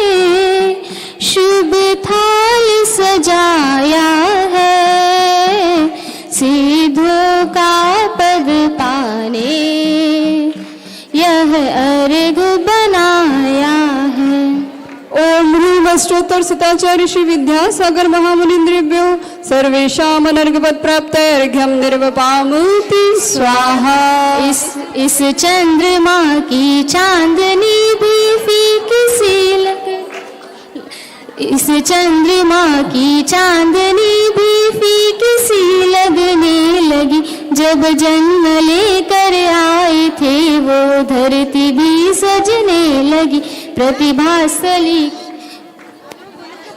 शुभ थाल सजाया है। सिद्धों का पद पाने यह अर्घ बनाया है। ओम भ्रुवश्चोत्तर सताचार्य श्री विद्यासागर महामुनीन्द्रेभ्यो सर्वेषां अनर्घवत् प्राप्तये अर्घ्यं निर्वपामोति स्वाहा। इस चंद्रमा की चांदनी भी फीकी सी लगे। इस चंद्रमा की चांदनी भी फीकी सी लगने लगी। जब जन्म लेकर आए थे वो धरती भी सजने लगी।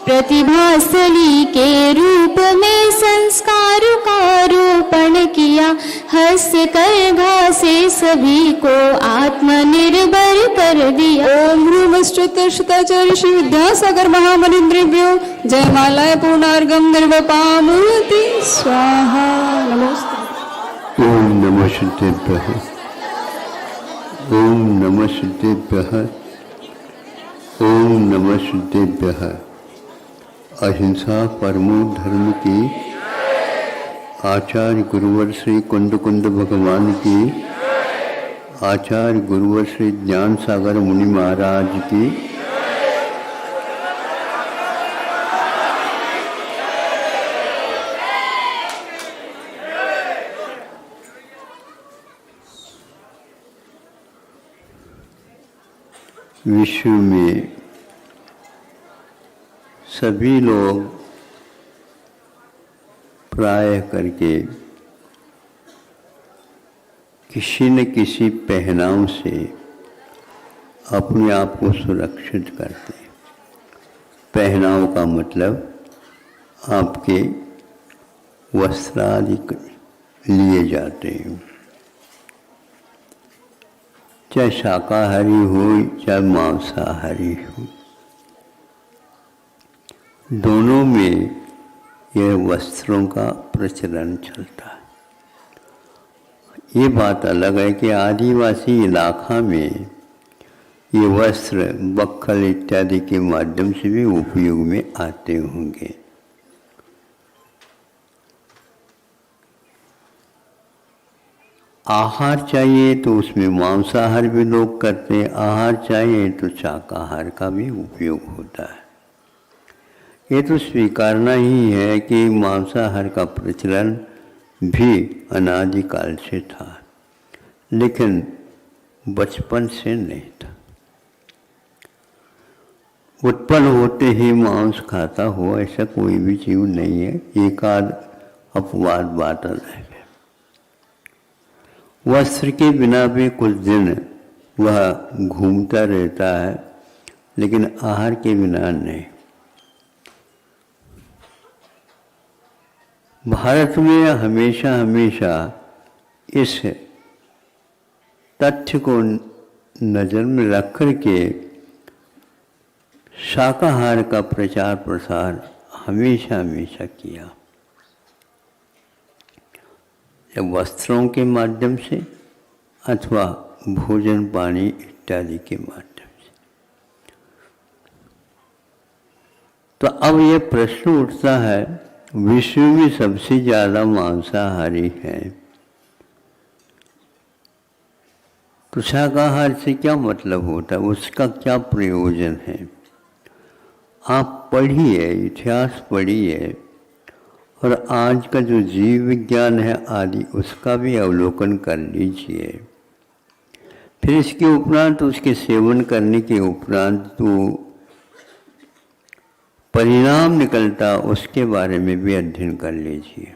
प्रतिभास्थली के रूप में संस्कारों का रोपण किया। हंस कर घासे सभी को आत्मनिर्भर कर दिया। ओम भ्रुवश्चोत्तर सताचार्य श्री विद्यासागर महामुनीन्द्रेभ्यो जयमालाय पूर्णार्घं निर्वपामोति स्वाहा। नमोस्तु। ओम नमः शुद्धेभ्यः। ओम नमः शुद्धेभ्यः। ओम नमः शुद्धेभ्यः। अहिंसा परमो धर्म की, आचार्य गुरुवर श्री कुंद कुंद भगवान की, आचार्य गुरुवर श्री ज्ञान सागर मुनि महाराज की, विश्व में सभी लोग प्राय करके किसी न किसी पहनाव से अपने आप को सुरक्षित करते हैं। पहनाव का मतलब आपके वस्त्रादि लिए जाते हैं, चाहे शाकाहारी हो चाहे मांसाहारी हो, दोनों में यह वस्त्रों का प्रचलन चलता है। ये बात अलग है कि आदिवासी इलाका में ये वस्त्र बक्खल इत्यादि के माध्यम से भी उपयोग में आते होंगे। आहार चाहिए तो उसमें मांसाहार भी लोग करते हैं, आहार चाहिए तो शाकाहार का भी उपयोग होता है। ये तो स्वीकारना ही है कि मांसाहार का प्रचलन भी अनादिकाल से था, लेकिन बचपन से नहीं था। उत्पन्न होते ही मांस खाता हो ऐसा कोई भी जीव नहीं है, एकाध अपवाद बात अलग है। वस्त्र के बिना भी कुछ दिन वह घूमता रहता है, लेकिन आहार के बिना नहीं। भारत में हमेशा हमेशा इस तथ्य को नज़र में रख कर के शाकाहार का प्रचार प्रसार हमेशा हमेशा किया, या वस्त्रों के माध्यम से अथवा भोजन पानी इत्यादि के माध्यम से। तो अब ये प्रश्न उठता है, विश्व में सबसे ज़्यादा मांसाहारी हैं, तो शाकाहार से क्या मतलब होता है, उसका क्या प्रयोजन है? आप पढ़िए, इतिहास पढ़िए और आज का जो जीव विज्ञान है आदि उसका भी अवलोकन कर लीजिए। फिर इसके उपरांत उसके सेवन करने के उपरांत तो परिणाम निकलता उसके बारे में भी अध्ययन कर लीजिए।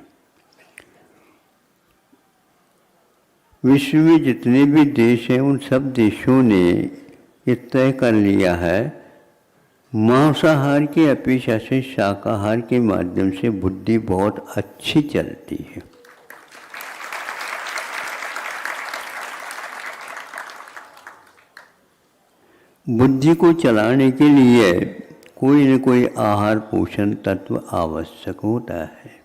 विश्व में जितने भी देश हैं उन सब देशों ने ये तय कर लिया है, मांसाहार की अपेक्षा से शाकाहार के माध्यम से बुद्धि बहुत अच्छी चलती है। बुद्धि को चलाने के लिए कोई न कोई आहार पोषण तत्व आवश्यक होता है।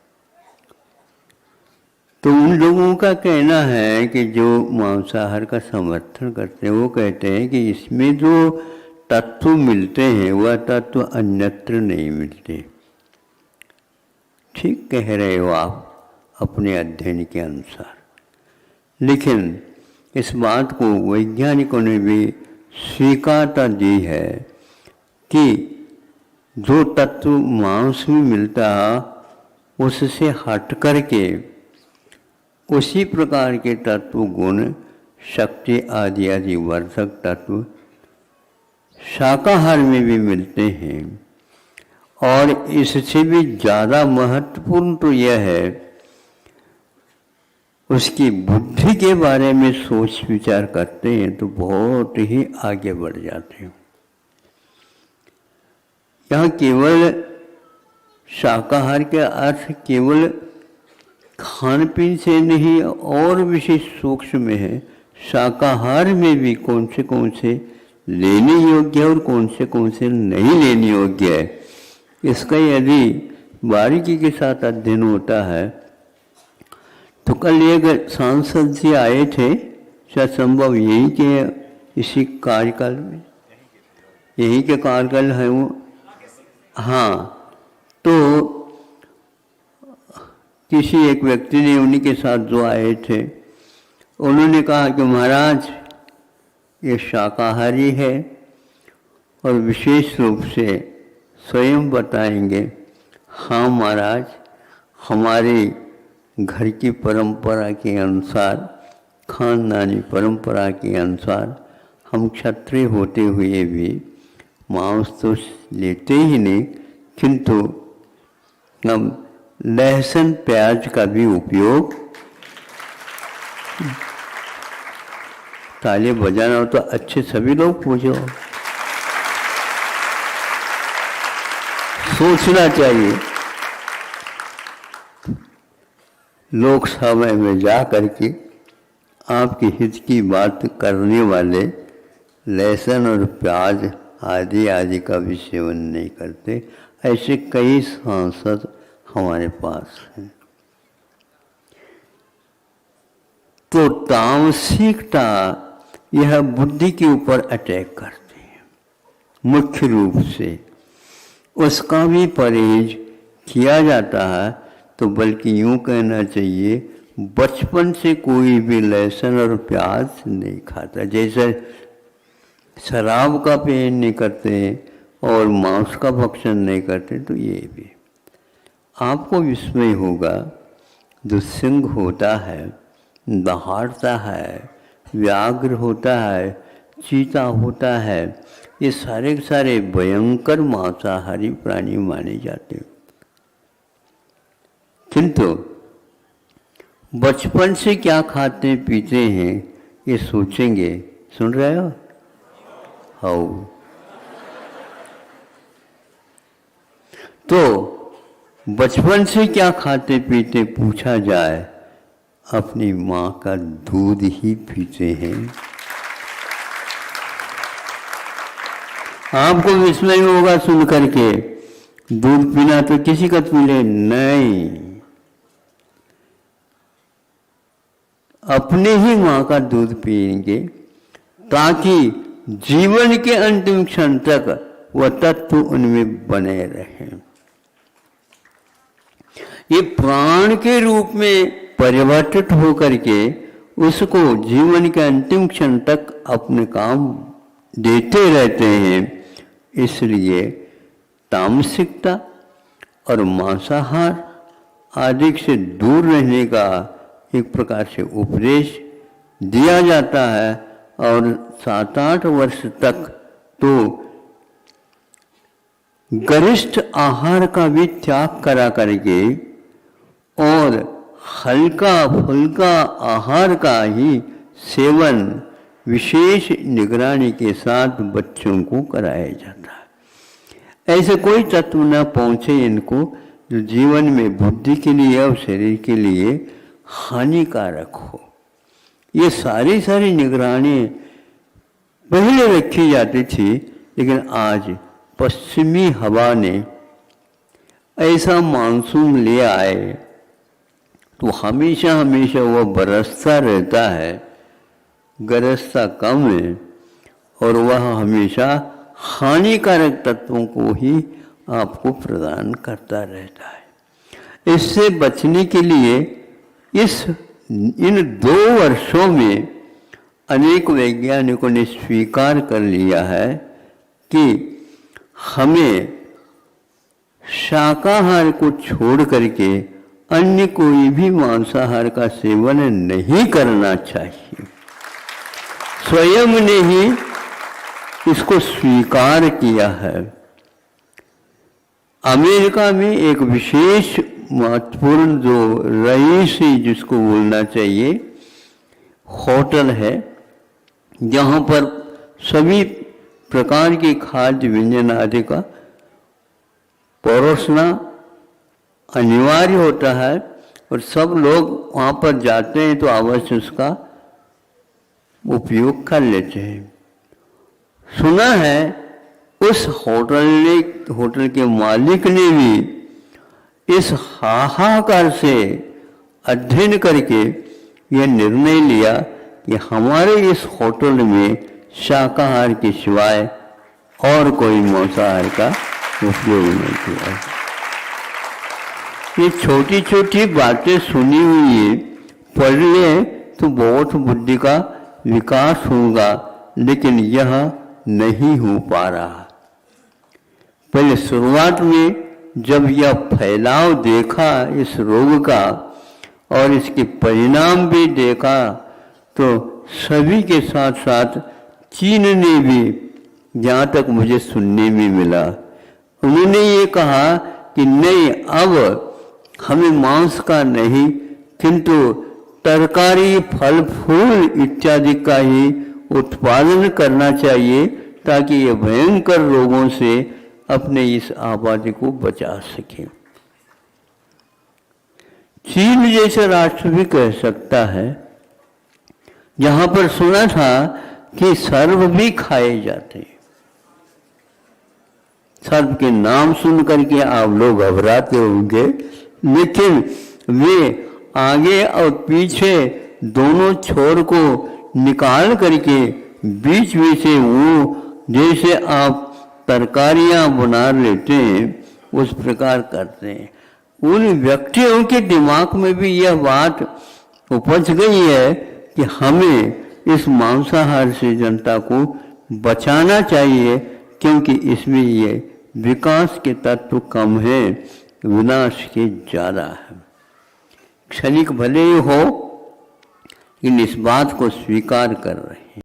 तो उन लोगों का कहना है कि जो मांसाहार का समर्थन करते हैं वो कहते हैं कि इसमें जो तत्व मिलते हैं वह तत्व अन्यत्र नहीं मिलते। ठीक कह रहे हो आप अपने अध्ययन के अनुसार, लेकिन इस बात को वैज्ञानिकों ने भी स्वीकारता दी है कि जो तत्व मांस में मिलता है उससे हट करके उसी प्रकार के तत्व गुण शक्ति आदि आदि वर्धक तत्व शाकाहार में भी मिलते हैं। और इससे भी ज़्यादा महत्वपूर्ण तो यह है उसकी बुद्धि के बारे में सोच विचार करते हैं तो बहुत ही आगे बढ़ जाते हैं। यहाँ केवल शाकाहार के अर्थ केवल खान पीन से नहीं और विशेष सूक्ष्म है। शाकाहार में भी कौन से लेने योग्य है और कौन से नहीं लेने योग्य है, इसका यदि बारीकी के साथ अध्ययन होता है तो कल एक सांसद जी आए थे, शायद संभव यही के इसी कार्यकाल में, यही के कार्यकाल है वो। हाँ, तो किसी एक व्यक्ति ने उन्हीं के साथ जो आए थे उन्होंने कहा कि महाराज ये शाकाहारी है और विशेष रूप से स्वयं बताएंगे, हाँ महाराज हमारे घर की परंपरा के अनुसार, खानदानी परंपरा के अनुसार हम क्षत्रिय होते हुए भी मांस तो लेते ही नहीं, किंतु हम लहसुन प्याज का भी उपयोग, ताली बजाना हो तो अच्छे सभी लोग पूछो, सोचना चाहिए। लोकसभा में जा करके आपके हित की बात करने वाले लहसुन और प्याज आदि आदि का भी सेवन नहीं करते। ऐसे कई सांसद हमारे पास हैं। तो तामसिकता यह बुद्धि के ऊपर अटैक करती है मुख्य रूप से। उसका भी परहेज किया जाता है। तो बल्कि यूँ कहना चाहिए बचपन से कोई भी लहसुन और प्याज नहीं खाता, जैसे शराब का पेय नहीं करते और मांस का भक्षण नहीं करते, तो ये भी आपको विस्मय होगा। जो सिंह होता है, दहाड़ता है, व्याघ्र होता है, चीता होता है, ये सारे के सारे भयंकर मांसाहारी प्राणी माने जाते हैं। किंतु बचपन से क्या खाते पीते हैं ये सोचेंगे। सुन रहे हो? हाँ। तो बचपन से क्या खाते पीते पूछा जाए, अपनी माँ का दूध ही पीते हैं। आपको विस्मय होगा सुन करके, दूध पीना तो किसी का पी ले, नहीं, अपने ही माँ का दूध पिएंगे ताकि जीवन के अंतिम क्षण तक वह तत्व उनमें बने रहे। ये प्राण के रूप में परिवर्तित होकर के उसको जीवन के अंतिम क्षण तक अपने काम देते रहते हैं। इसलिए तामसिकता और मांसाहार आदि से दूर रहने का एक प्रकार से उपदेश दिया जाता है। और 7-8 वर्ष तक तो गरिष्ठ आहार का भी त्याग करा करके और हल्का फुल्का आहार का ही सेवन विशेष निगरानी के साथ बच्चों को कराया जाता है। ऐसे कोई तत्व न पहुँचे इनको जो जीवन में बुद्धि के लिए और शरीर के लिए हानिकारक हो। ये सारी निगरानी पहले रखी जाती थी, लेकिन आज पश्चिमी हवा ने ऐसा मानसून ले आए तो हमेशा वह बरसता रहता है, गरजता कम है, और वह हमेशा हानिकारक तत्वों को ही आपको प्रदान करता रहता है। इससे बचने के लिए इन 2 वर्षों में अनेक वैज्ञानिकों ने स्वीकार कर लिया है कि हमें शाकाहार को छोड़ करके अन्य कोई भी मांसाहार का सेवन नहीं करना चाहिए। स्वयं ने ही इसको स्वीकार किया है। अमेरिका में एक विशेष महत्वपूर्ण जो रईसी जिसको बोलना चाहिए होटल है, जहाँ पर सभी प्रकार के खाद्य व्यंजन आदि का परोसना अनिवार्य होता है और सब लोग वहाँ पर जाते हैं तो अवश्य उसका उपयोग कर लेते हैं। सुना है उस होटल के मालिक ने भी इस हाहाकार से अध्ययन करके यह निर्णय लिया कि हमारे इस होटल में शाकाहार के सिवाय और कोई मांसाहार का उपयोग नहीं किया। ये छोटी छोटी बातें सुनी हुई पढ़ ले तो बहुत बुद्धि का विकास होगा, लेकिन यह नहीं हो पा रहा। पहले शुरुआत में जब यह फैलाव देखा इस रोग का और इसके परिणाम भी देखा तो सभी के साथ साथ चीन ने भी, जहाँ तक मुझे सुनने में मिला, उन्होंने ये कहा कि नहीं, अब हमें मांस का नहीं किंतु तरकारी फल फूल इत्यादि का ही उत्पादन करना चाहिए ताकि ये भयंकर रोगों से अपने इस आबादी को बचा सके। चीन जैसे राष्ट्र भी कह सकता है, जहां पर सुना था कि सर्प भी खाए जाते हैं। सर्प के नाम सुन करके आप लोग घबराते होंगे, लेकिन वे आगे और पीछे दोनों छोर को निकाल करके बीच में से वो जैसे आप तरकारियां बना लेते हैं उस प्रकार करते हैं। उन व्यक्तियों के दिमाग में भी यह बात उपज गई है कि हमें इस मांसाहार से जनता को बचाना चाहिए, क्योंकि इसमें ये विकास के तत्व कम है, विनाश के ज्यादा है। क्षणिक भले ही हो, इन इस बात को स्वीकार कर रहे हैं।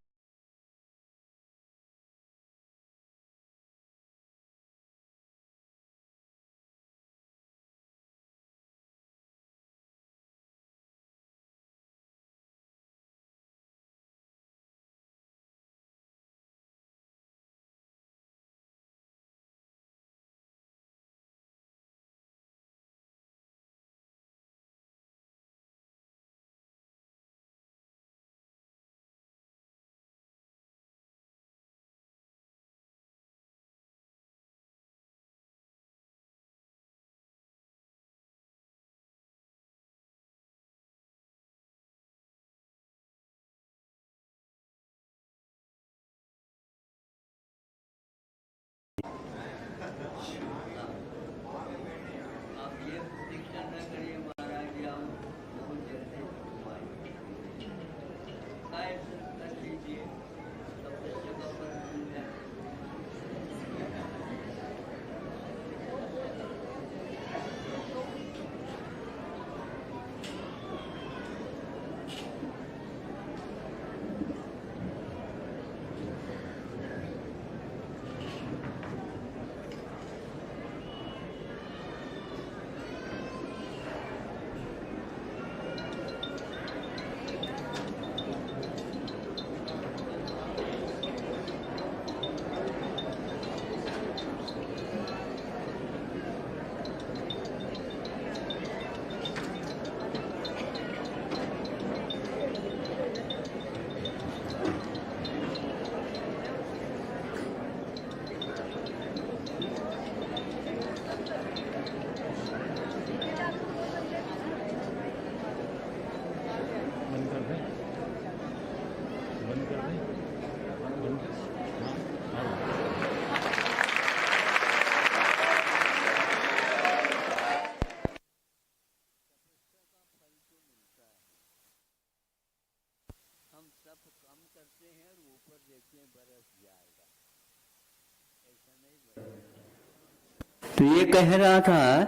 तो ये कह रहा था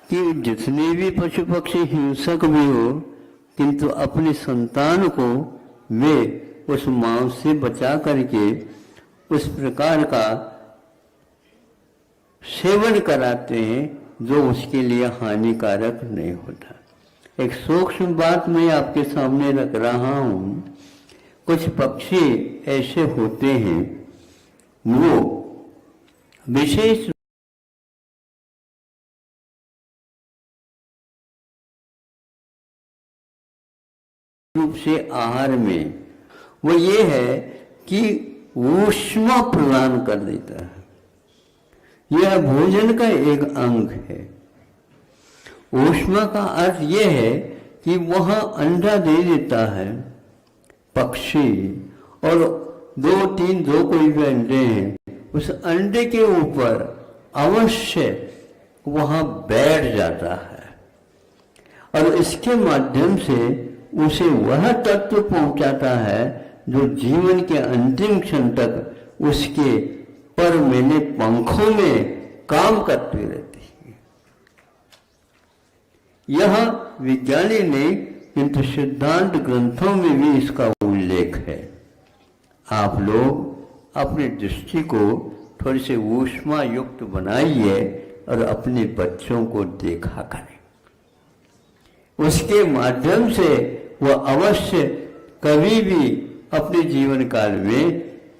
कि जितने भी पशु पक्षी हिंसक भी हो, किंतु अपनी संतान को वे उस मांस से बचा करके उस प्रकार का सेवन कराते हैं जो उसके लिए हानिकारक नहीं होता। एक सूक्ष्म बात मैं आपके सामने रख रहा हूं। कुछ पक्षी ऐसे होते हैं वो विशेष रूप से आहार में वो ये है कि ऊष्मा प्रदान कर देता है। यह भोजन का एक अंग है। ऊष्मा का अर्थ यह है कि वह अंडा दे देता है पक्षी, और दो कोई भी अंडे हैं, उस अंडे के ऊपर अवश्य वहां बैठ जाता है और इसके माध्यम से उसे वह तत्व पहुंचाता है जो जीवन के अंतिम क्षण तक उसके पर मैंने पंखों में काम करती रहती है। यह विज्ञानी ने, किंतु सिद्धांत ग्रंथों में भी इसका उल्लेख है। आप लोग अपनी दृष्टि को थोड़ी सी ऊष्मा युक्त बनाइए और अपने बच्चों को देखा करें। उसके माध्यम से वह अवश्य कभी भी अपने जीवन काल में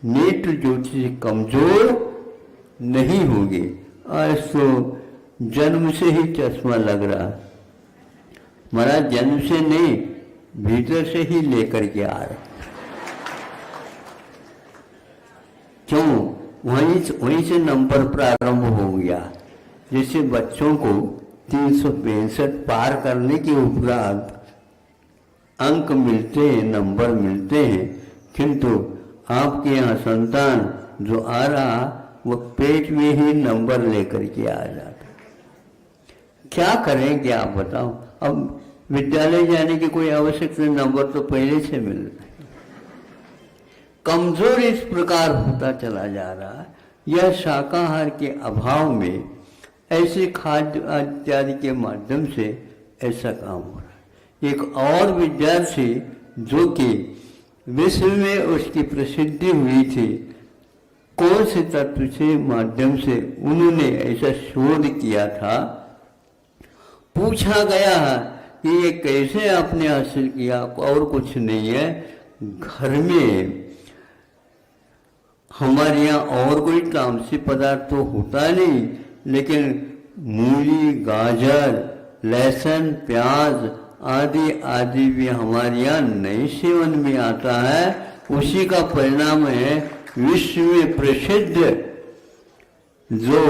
नेत्र ज्योति से कमजोर नहीं होगी। आज तो जन्म से ही चश्मा लग रहा, महाराज जन्म से नहीं, भीतर से ही लेकर के आ रहे। क्यों? वहीं से नंबर प्रारंभ हो गया। जैसे बच्चों को 365 पार करने के उपरांत अंक मिलते हैं, नंबर मिलते हैं, किंतु आपके यहाँ संतान जो आ रहा वो पेट में ही नंबर लेकर के आ जाता। क्या करेंगे आप बताओ? अब विद्यालय जाने की कोई आवश्यकता नहीं, नंबर तो पहले से मिल रहा है। कमजोर इस प्रकार होता चला जा रहा है। यह शाकाहार के अभाव में ऐसे खाद्य इत्यादि के माध्यम से ऐसा काम हो रहा है। एक और विद्यार्थी जो कि विश्व में उसकी प्रसिद्धि हुई थी, कौन से तत्व से माध्यम से उन्होंने ऐसा शोध किया था, पूछा गया कि ये कैसे आपने हासिल किया? और कुछ नहीं है, घर में हमारे यहाँ और कोई तामसी पदार्थ तो होता नहीं, लेकिन मूली, गाजर, लहसुन, प्याज आदि आदि भी हमारे यहाँ नए सेवन में आता है। उसी का परिणाम है विश्व में प्रसिद्ध जो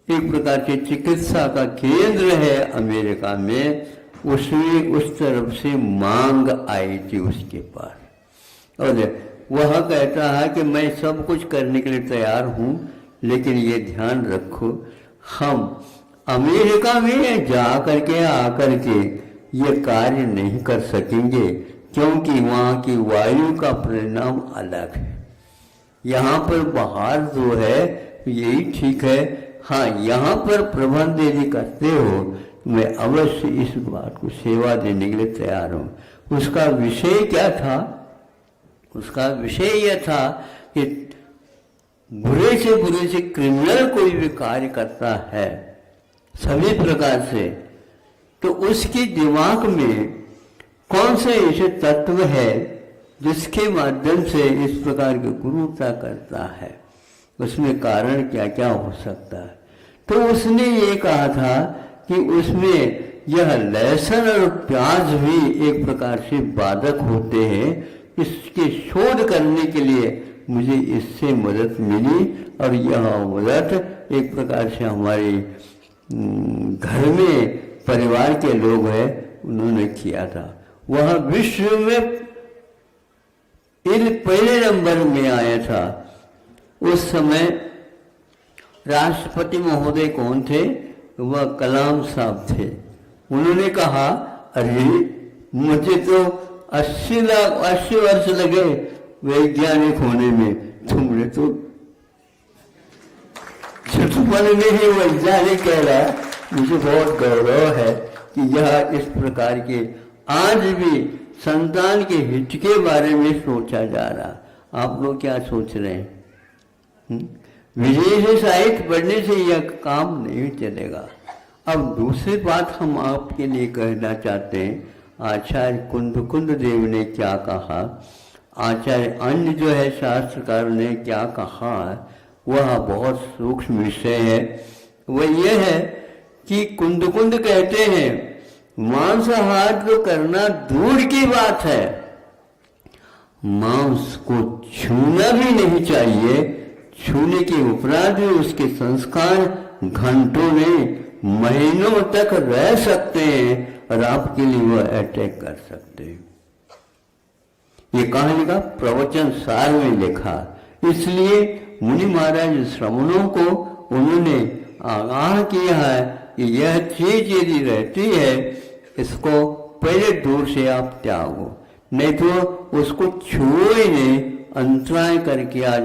एक प्रकार के चिकित्सा का केंद्र है अमेरिका में, उसमें उस तरफ से मांग आई थी उसके पास। और वह कहता है कि मैं सब कुछ करने के लिए तैयार हूँ, लेकिन ये ध्यान रखो हम अमेरिका में जा करके आकर के ये कार्य नहीं कर सकेंगे, क्योंकि वहाँ की वायु का परिणाम अलग है। यहाँ पर बाहर जो है यही ठीक है, हाँ यहाँ पर प्रबंध यदि करते हो मैं अवश्य इस बात को सेवा देने के लिए तैयार हूँ। उसका विषय क्या था? उसका विषय यह था कि बुरे से क्रिमिनल कोई भी कार्य करता है सभी प्रकार से, तो उसके दिमाग में कौन से ऐसे तत्व है जिसके माध्यम से इस प्रकार की क्रूरता करता है, उसमें कारण क्या क्या हो सकता है। तो उसने ये कहा था कि उसमें यह लहसुन और प्याज भी एक प्रकार से बाधक होते हैं। इसके शोध करने के लिए मुझे इससे मदद मिली, और यह मदद एक प्रकार से हमारे घर में परिवार के लोग हैं उन्होंने किया था। वह विश्व में पहले नंबर में आया था। उस समय राष्ट्रपति महोदय कौन थे? वह कलाम साहब थे। उन्होंने कहा, अरे मुझे तो 80 वर्ष लगे वैज्ञानिक होने में, तुमने तो चतुर्पन में ही वैज्ञानिक कह रहा है। मुझे बहुत गौरव है कि यह इस प्रकार के आज भी संतान के हित के बारे में सोचा जा रहा। आप लोग क्या सोच रहे हैं? विदेशी साहित्य पढ़ने से यह काम नहीं चलेगा। अब दूसरी बात हम आपके लिए कहना चाहते हैं, आचार्य कुंद देव ने क्या कहा, आचार्य अन्य जो है शास्त्रकार ने क्या कहा, वह बहुत सूक्ष्म विषय है। वह यह है कि कुंद कहते हैं मांसाहार तो करना दूर की बात है, मांस को छूना भी नहीं चाहिए। छूने के उपरांत भी उसके संस्कार घंटों में महीनों तक रह सकते हैं और आपके लिए वह अटैक कर सकते हैं। ये कहाँ लिखा? प्रवचन सार में लिखा। इसलिए मुनि महाराज श्रमणों को उन्होंने आगाह किया है कि यह चीज यदि रहती है इसको पहले दूर से आप त्यागो, नहीं तो उसको छुओ ही नहीं, अंतराय करके आ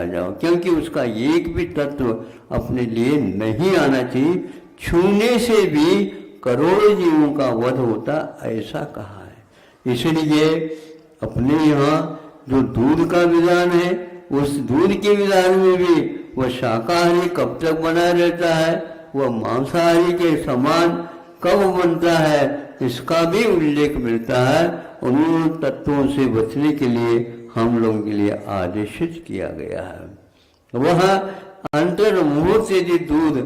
जाओ, क्योंकि उसका एक भी तत्व अपने लिए नहीं आना चाहिए। छूने से भी करोड़ों जीवों का वध होता, ऐसा कहा है। इसलिए अपने यहाँ जो दूध का विधान है, उस दूध के विधान में भी वह शाकाहारी कब तक बना रहता है, वह मांसाहारी के समान कब बनता है, इसका भी उल्लेख मिलता है। उन तत्वों से बचने के लिए हम लोगों के लिए आदेशित किया गया है। वह अंतर मुहूर्त यदि दूध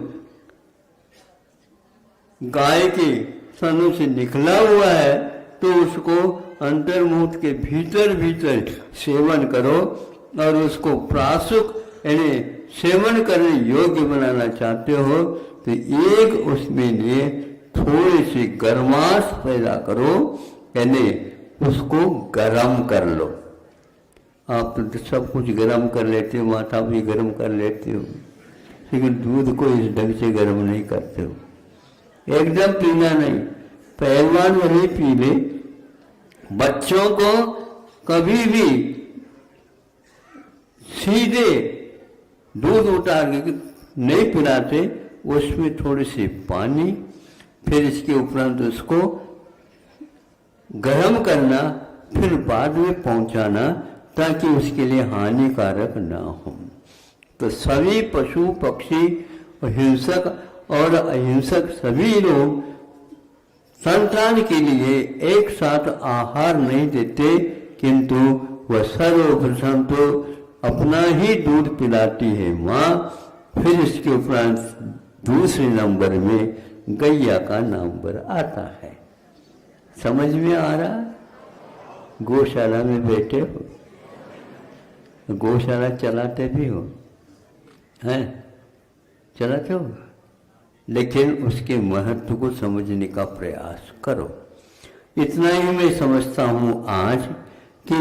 गाय के स्तनों से निकला हुआ है तो उसको अंतर मुहूर्त के भीतर सेवन करो, और उसको प्रासुक यानी सेवन करने योग्य बनाना चाहते हो तो एक उसमें लिए थोड़ी सी गर्माश पैदा करो, यानी उसको गर्म कर लो। आप तो सब कुछ गर्म कर लेते हो, माथा भी गर्म कर लेते हो, लेकिन दूध को इस ढंग से गर्म नहीं करते हो। एकदम पीना नहीं, पहलवान वाले पी ले। बच्चों को कभी भी सीधे दूध उतार के नहीं पिलाते, उसमें थोड़ी सी पानी, फिर इसके उपरांत उसको गर्म करना, फिर बाद में पहुंचाना, ताकि उसके लिए हानिकारक ना हो। तो सभी पशु पक्षी, हिंसक और अहिंसक सभी लोग संतान के लिए एक साथ आहार नहीं देते, किंतु वह सर्वप्रथम तो अपना ही दूध पिलाती है माँ, फिर इसके उपरांत दूसरे नंबर में गैया का नंबर आता है। समझ में आ रहा? गौशाला में बैठे हो, गौशाला चलाते भी हो, हैं? चलाते हो, लेकिन उसके महत्व को समझने का प्रयास करो। इतना ही मैं समझता हूँ आज कि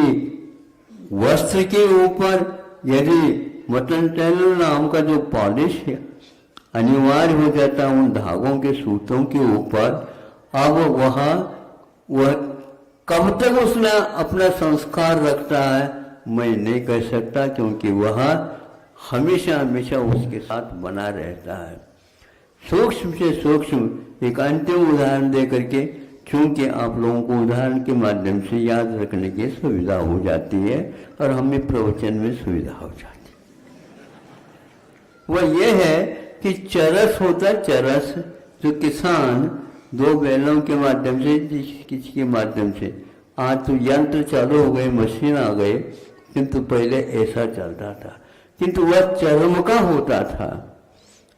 वस्त्र के ऊपर यदि मटन टेलर नाम का जो पॉलिश है अनिवार्य हो जाता उन धागों के सूतों के ऊपर, अब वह कब तक उसने अपना संस्कार रखता है मैं नहीं कह सकता, क्योंकि वह हमेशा हमेशा उसके साथ बना रहता है। सूक्ष्म से सूक्ष्म एक अंतिम उदाहरण दे करके, क्योंकि आप लोगों को उदाहरण के माध्यम से याद रखने की सुविधा हो जाती है और हमें प्रवचन में सुविधा हो जाती है। वह यह है कि चरस होता, चरस जो किसान दो बैलों के माध्यम से, किसी के माध्यम से, आज तो यंत्र चालू हो गए, मशीन आ गए, किंतु पहले ऐसा चलता था, किंतु वह चरम का होता था।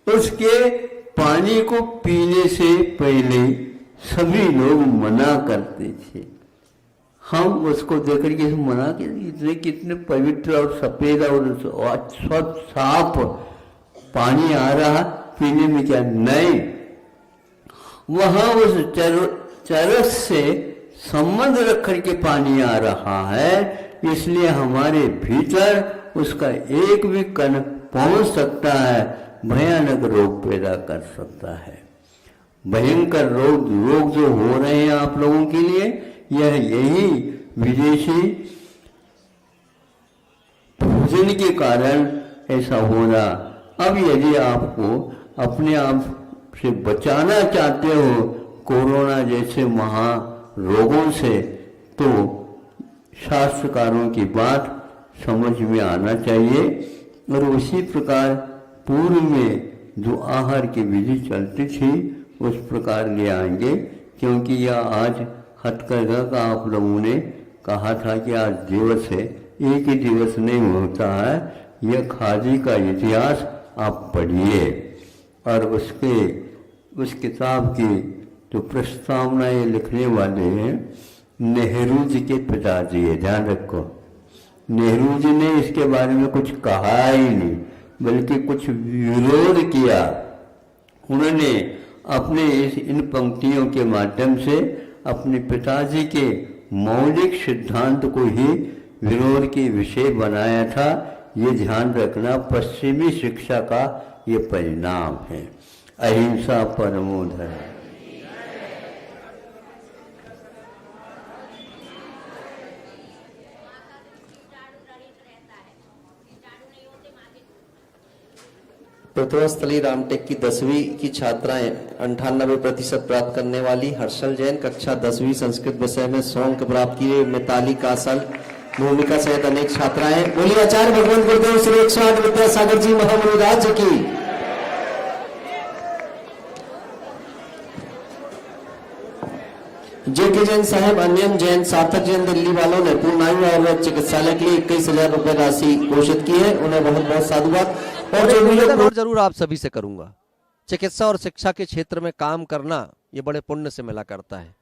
उसके पानी को पीने से पहले सभी लोग मना करते थे। हम उसको देख के मना के इतने कितने पवित्र और सफेद और स्वच्छ साफ पानी आ रहा, पीने में क्या नहीं। वहां उस चरस से संबंध रख करके पानी आ रहा है, इसलिए हमारे भीतर उसका एक भी कण पहुंच सकता है, भयानक रोग पैदा कर सकता है। भयंकर रोग जो हो रहे हैं आप लोगों के लिए, यह यही विदेशी भोजन के कारण ऐसा हो रहा। अब यदि आपको अपने आप से बचाना चाहते हो कोरोना जैसे महारोगों से, तो शास्त्रकारों की बात समझ में आना चाहिए और उसी प्रकार पूर्व में जो आहार की विधि चलती थी उस प्रकार ले आएंगे, क्योंकि यह आज हथकरघा का आप लोगों ने कहा था कि आज दिवस है, एक ही दिवस नहीं होता है। यह खादी का इतिहास आप पढ़िए और उस किताब की जो प्रस्तावनाएं लिखने वाले हैं नेहरू जी के पिताजी है, ध्यान रखो। नेहरू जी ने इसके बारे में कुछ कहा ही नहीं, बल्कि कुछ विरोध किया। उन्होंने अपने इन पंक्तियों के माध्यम से अपने पिताजी के मौलिक सिद्धांत को ही विरोध के विषय बनाया था। ये ध्यान रखना, पश्चिमी शिक्षा का ये परिणाम है। अहिंसा परमो धर्म। प्रथमस्थली रामटेक की 10वीं की छात्राएं 98% प्राप्त करने वाली हर्षल जैन, कक्षा 10वीं संस्कृत विषय में 100 अंक प्राप्त किए मिताली कासल, भूमिका सहित अनेक छात्राएं। बोलिए आचार्य भगवंत गुरुदेव श्री 108 विद्यासागर जी महामुनि राज्य की। जेके जैन साहब, अन्यम जैन, सार्थक जैन दिल्ली वालों ने पूर्णायु आयुर्वेद चिकित्सालय के लिए 21,000 रुपए राशि घोषित की है। उन्हें बहुत बहुत साधुवाद। और जो निवेदन जरूर आप सभी से करूंगा, चिकित्सा और शिक्षा के क्षेत्र में काम करना ये बड़े पुण्य से मिला करता है।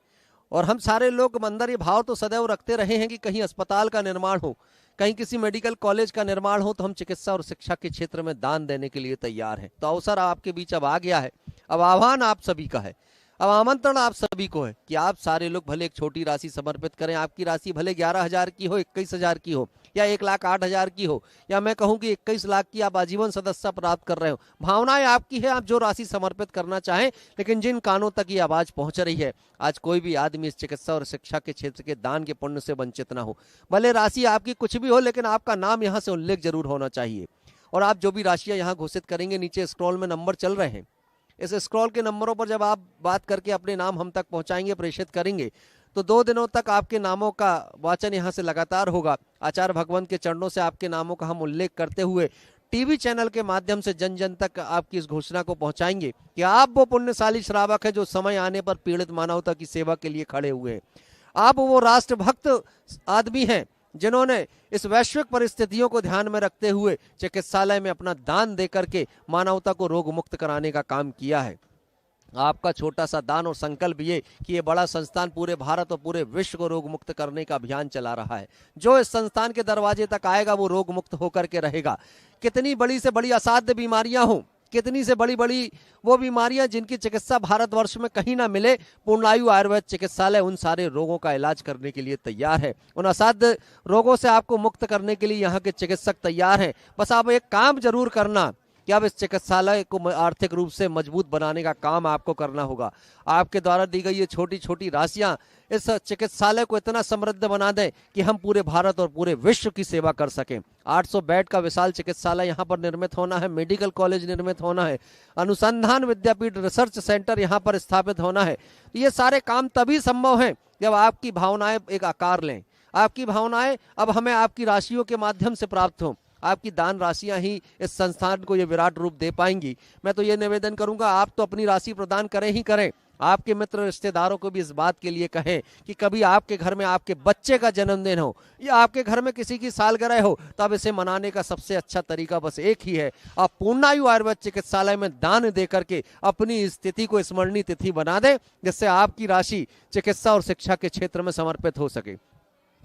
और हम सारे लोग अंदर ये भाव तो सदैव रखते रहे हैं कि कहीं अस्पताल का निर्माण हो, कहीं किसी मेडिकल कॉलेज का निर्माण हो, तो हम चिकित्सा और शिक्षा के क्षेत्र में दान देने के लिए तैयार हैं। तो अवसर आपके बीच अब आ गया है। अब आह्वान आप सभी का है, अब आमंत्रण आप सभी को है कि आप सारे लोग भले एक छोटी राशि समर्पित करें। आपकी राशि भले 11,000 की हो, 21,000 की हो, या 1,08,000 की हो, या मैं कहूं कि 21 लाख की आप आजीवन सदस्यता प्राप्त कर रहे हो। भावनाएं आपकी है, आप जो राशि समर्पित करना चाहें, लेकिन जिन कानों तक ये आवाज पहुंच रही है, आज कोई भी आदमी इस चिकित्सा और शिक्षा के क्षेत्र के दान के पुण्य से वंचित ना हो। भले राशि आपकी कुछ भी हो, लेकिन आपका नाम यहाँ से उल्लेख जरूर होना चाहिए। और आप जो भी राशियां यहाँ घोषित करेंगे, नीचे स्क्रॉल में नंबर चल रहे हैं, इस स्क्रॉल के नंबरों पर जब आप बात करके अपने नाम हम तक पहुंचाएंगे, प्रेषित करेंगे, तो 2 दिनों तक आपके नामों का वाचन यहां से लगातार होगा। आचार्य भगवंत के चरणों से आपके नामों का हम उल्लेख करते हुए टीवी चैनल के माध्यम से जन जन तक आपकी इस घोषणा को पहुंचाएंगे कि आप वो पुण्यशाली श्रावक है जो समय आने पर पीड़ित मानवता की सेवा के लिए खड़े हुए हैं। आप वो राष्ट्रभक्त आदमी हैं जिन्होंने इस वैश्विक परिस्थितियों को ध्यान में रखते हुए चिकित्सालय में अपना दान देकर के मानवता को रोग मुक्त कराने का काम किया है। आपका छोटा सा दान और संकल्प ये कि ये बड़ा संस्थान पूरे भारत और पूरे विश्व को रोग मुक्त करने का अभियान चला रहा है। जो इस संस्थान के दरवाजे तक आएगा वो रोग मुक्त होकर के रहेगा। कितनी बड़ी से बड़ी असाध्य बीमारियां हों, कितनी से बड़ी बड़ी वो बीमारियां जिनकी चिकित्सा भारतवर्ष में कहीं ना मिले, पूर्णायु आयुर्वेद चिकित्सालय उन सारे रोगों का इलाज करने के लिए तैयार है। उन असाध्य रोगों से आपको मुक्त करने के लिए यहाँ के चिकित्सक तैयार हैं। बस आप एक काम जरूर करना कि अब इस चिकित्सालय को आर्थिक रूप से मजबूत बनाने का काम आपको करना होगा। आपके द्वारा दी गई ये छोटी छोटी राशियां इस चिकित्सालय को इतना समृद्ध बना दें कि हम पूरे भारत और पूरे विश्व की सेवा कर सकें। 800 बेड का विशाल चिकित्सालय यहाँ पर निर्मित होना है, मेडिकल कॉलेज निर्मित होना है, अनुसंधान विद्यापीठ रिसर्च सेंटर यहाँ पर स्थापित होना है। ये सारे काम तभी संभव है जब आपकी भावनाएं एक आकार लें। आपकी भावनाएं अब हमें आपकी राशियों के माध्यम से प्राप्त हों। आपकी दान राशियां ही इस संस्थान को ये विराट रूप दे पाएंगी। मैं तो ये निवेदन करूंगा, आप तो अपनी राशि प्रदान करें ही करें, आपके मित्र रिश्तेदारों को भी इस बात के लिए कहें कि कभी आपके घर में आपके बच्चे का जन्मदिन हो या आपके घर में किसी की सालगिरह हो, तब इसे मनाने का सबसे अच्छा तरीका बस एक ही है, आप पूर्णायु आयुर्वेद चिकित्सालय में दान दे करके अपनी स्थिति को स्मरणीय तिथि बना दें, जिससे आपकी राशि चिकित्सा और शिक्षा के क्षेत्र में समर्पित हो सके।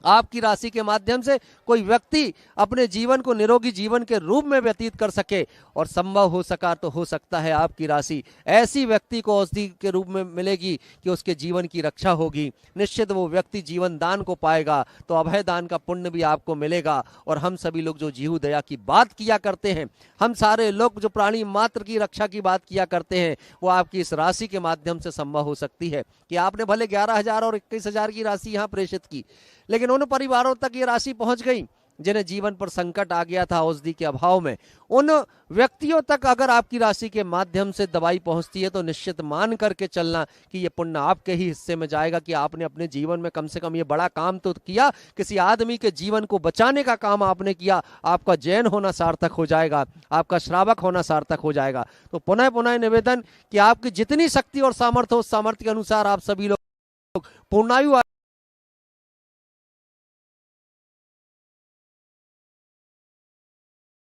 आपकी राशि के माध्यम से कोई व्यक्ति अपने जीवन को निरोगी जीवन के रूप में व्यतीत कर सके, और संभव हो सका तो हो सकता है आपकी राशि ऐसी व्यक्ति को औषधि के रूप में मिलेगी कि उसके जीवन की रक्षा होगी। निश्चित वो व्यक्ति जीवन दान को पाएगा तो अभय दान का पुण्य भी आपको मिलेगा। और हम सभी लोग जो जीव दया की बात किया करते हैं, हम सारे लोग जो प्राणी मात्र की रक्षा की बात किया करते हैं, वो आपकी इस राशि के माध्यम से संभव हो सकती है। कि आपने भले 11,000 और 21,000 की राशि यहाँ प्रेषित की, लेकिन उन परिवारों तक ये राशि पहुंच गई जिन्हें जीवन पर संकट आ गया था औषधि के अभाव में। उन व्यक्तियों तक अगर आपकी राशि के माध्यम से दवाई पहुंचती है तो निश्चित मान करके चलना कि ये पुण्य आपके ही हिस्से में जाएगा, कि आपने अपने जीवन में कम से कम ये बड़ा काम तो किया, किसी आदमी के जीवन को बचाने का काम आपने किया। आपका जैन होना सार्थक हो जाएगा, आपका श्रावक होना सार्थक हो जाएगा। तो पुनः पुनः निवेदन कि आपकी जितनी शक्ति और सामर्थ्य हो, उस सामर्थ्य के अनुसार आप सभी लोग पूर्णायु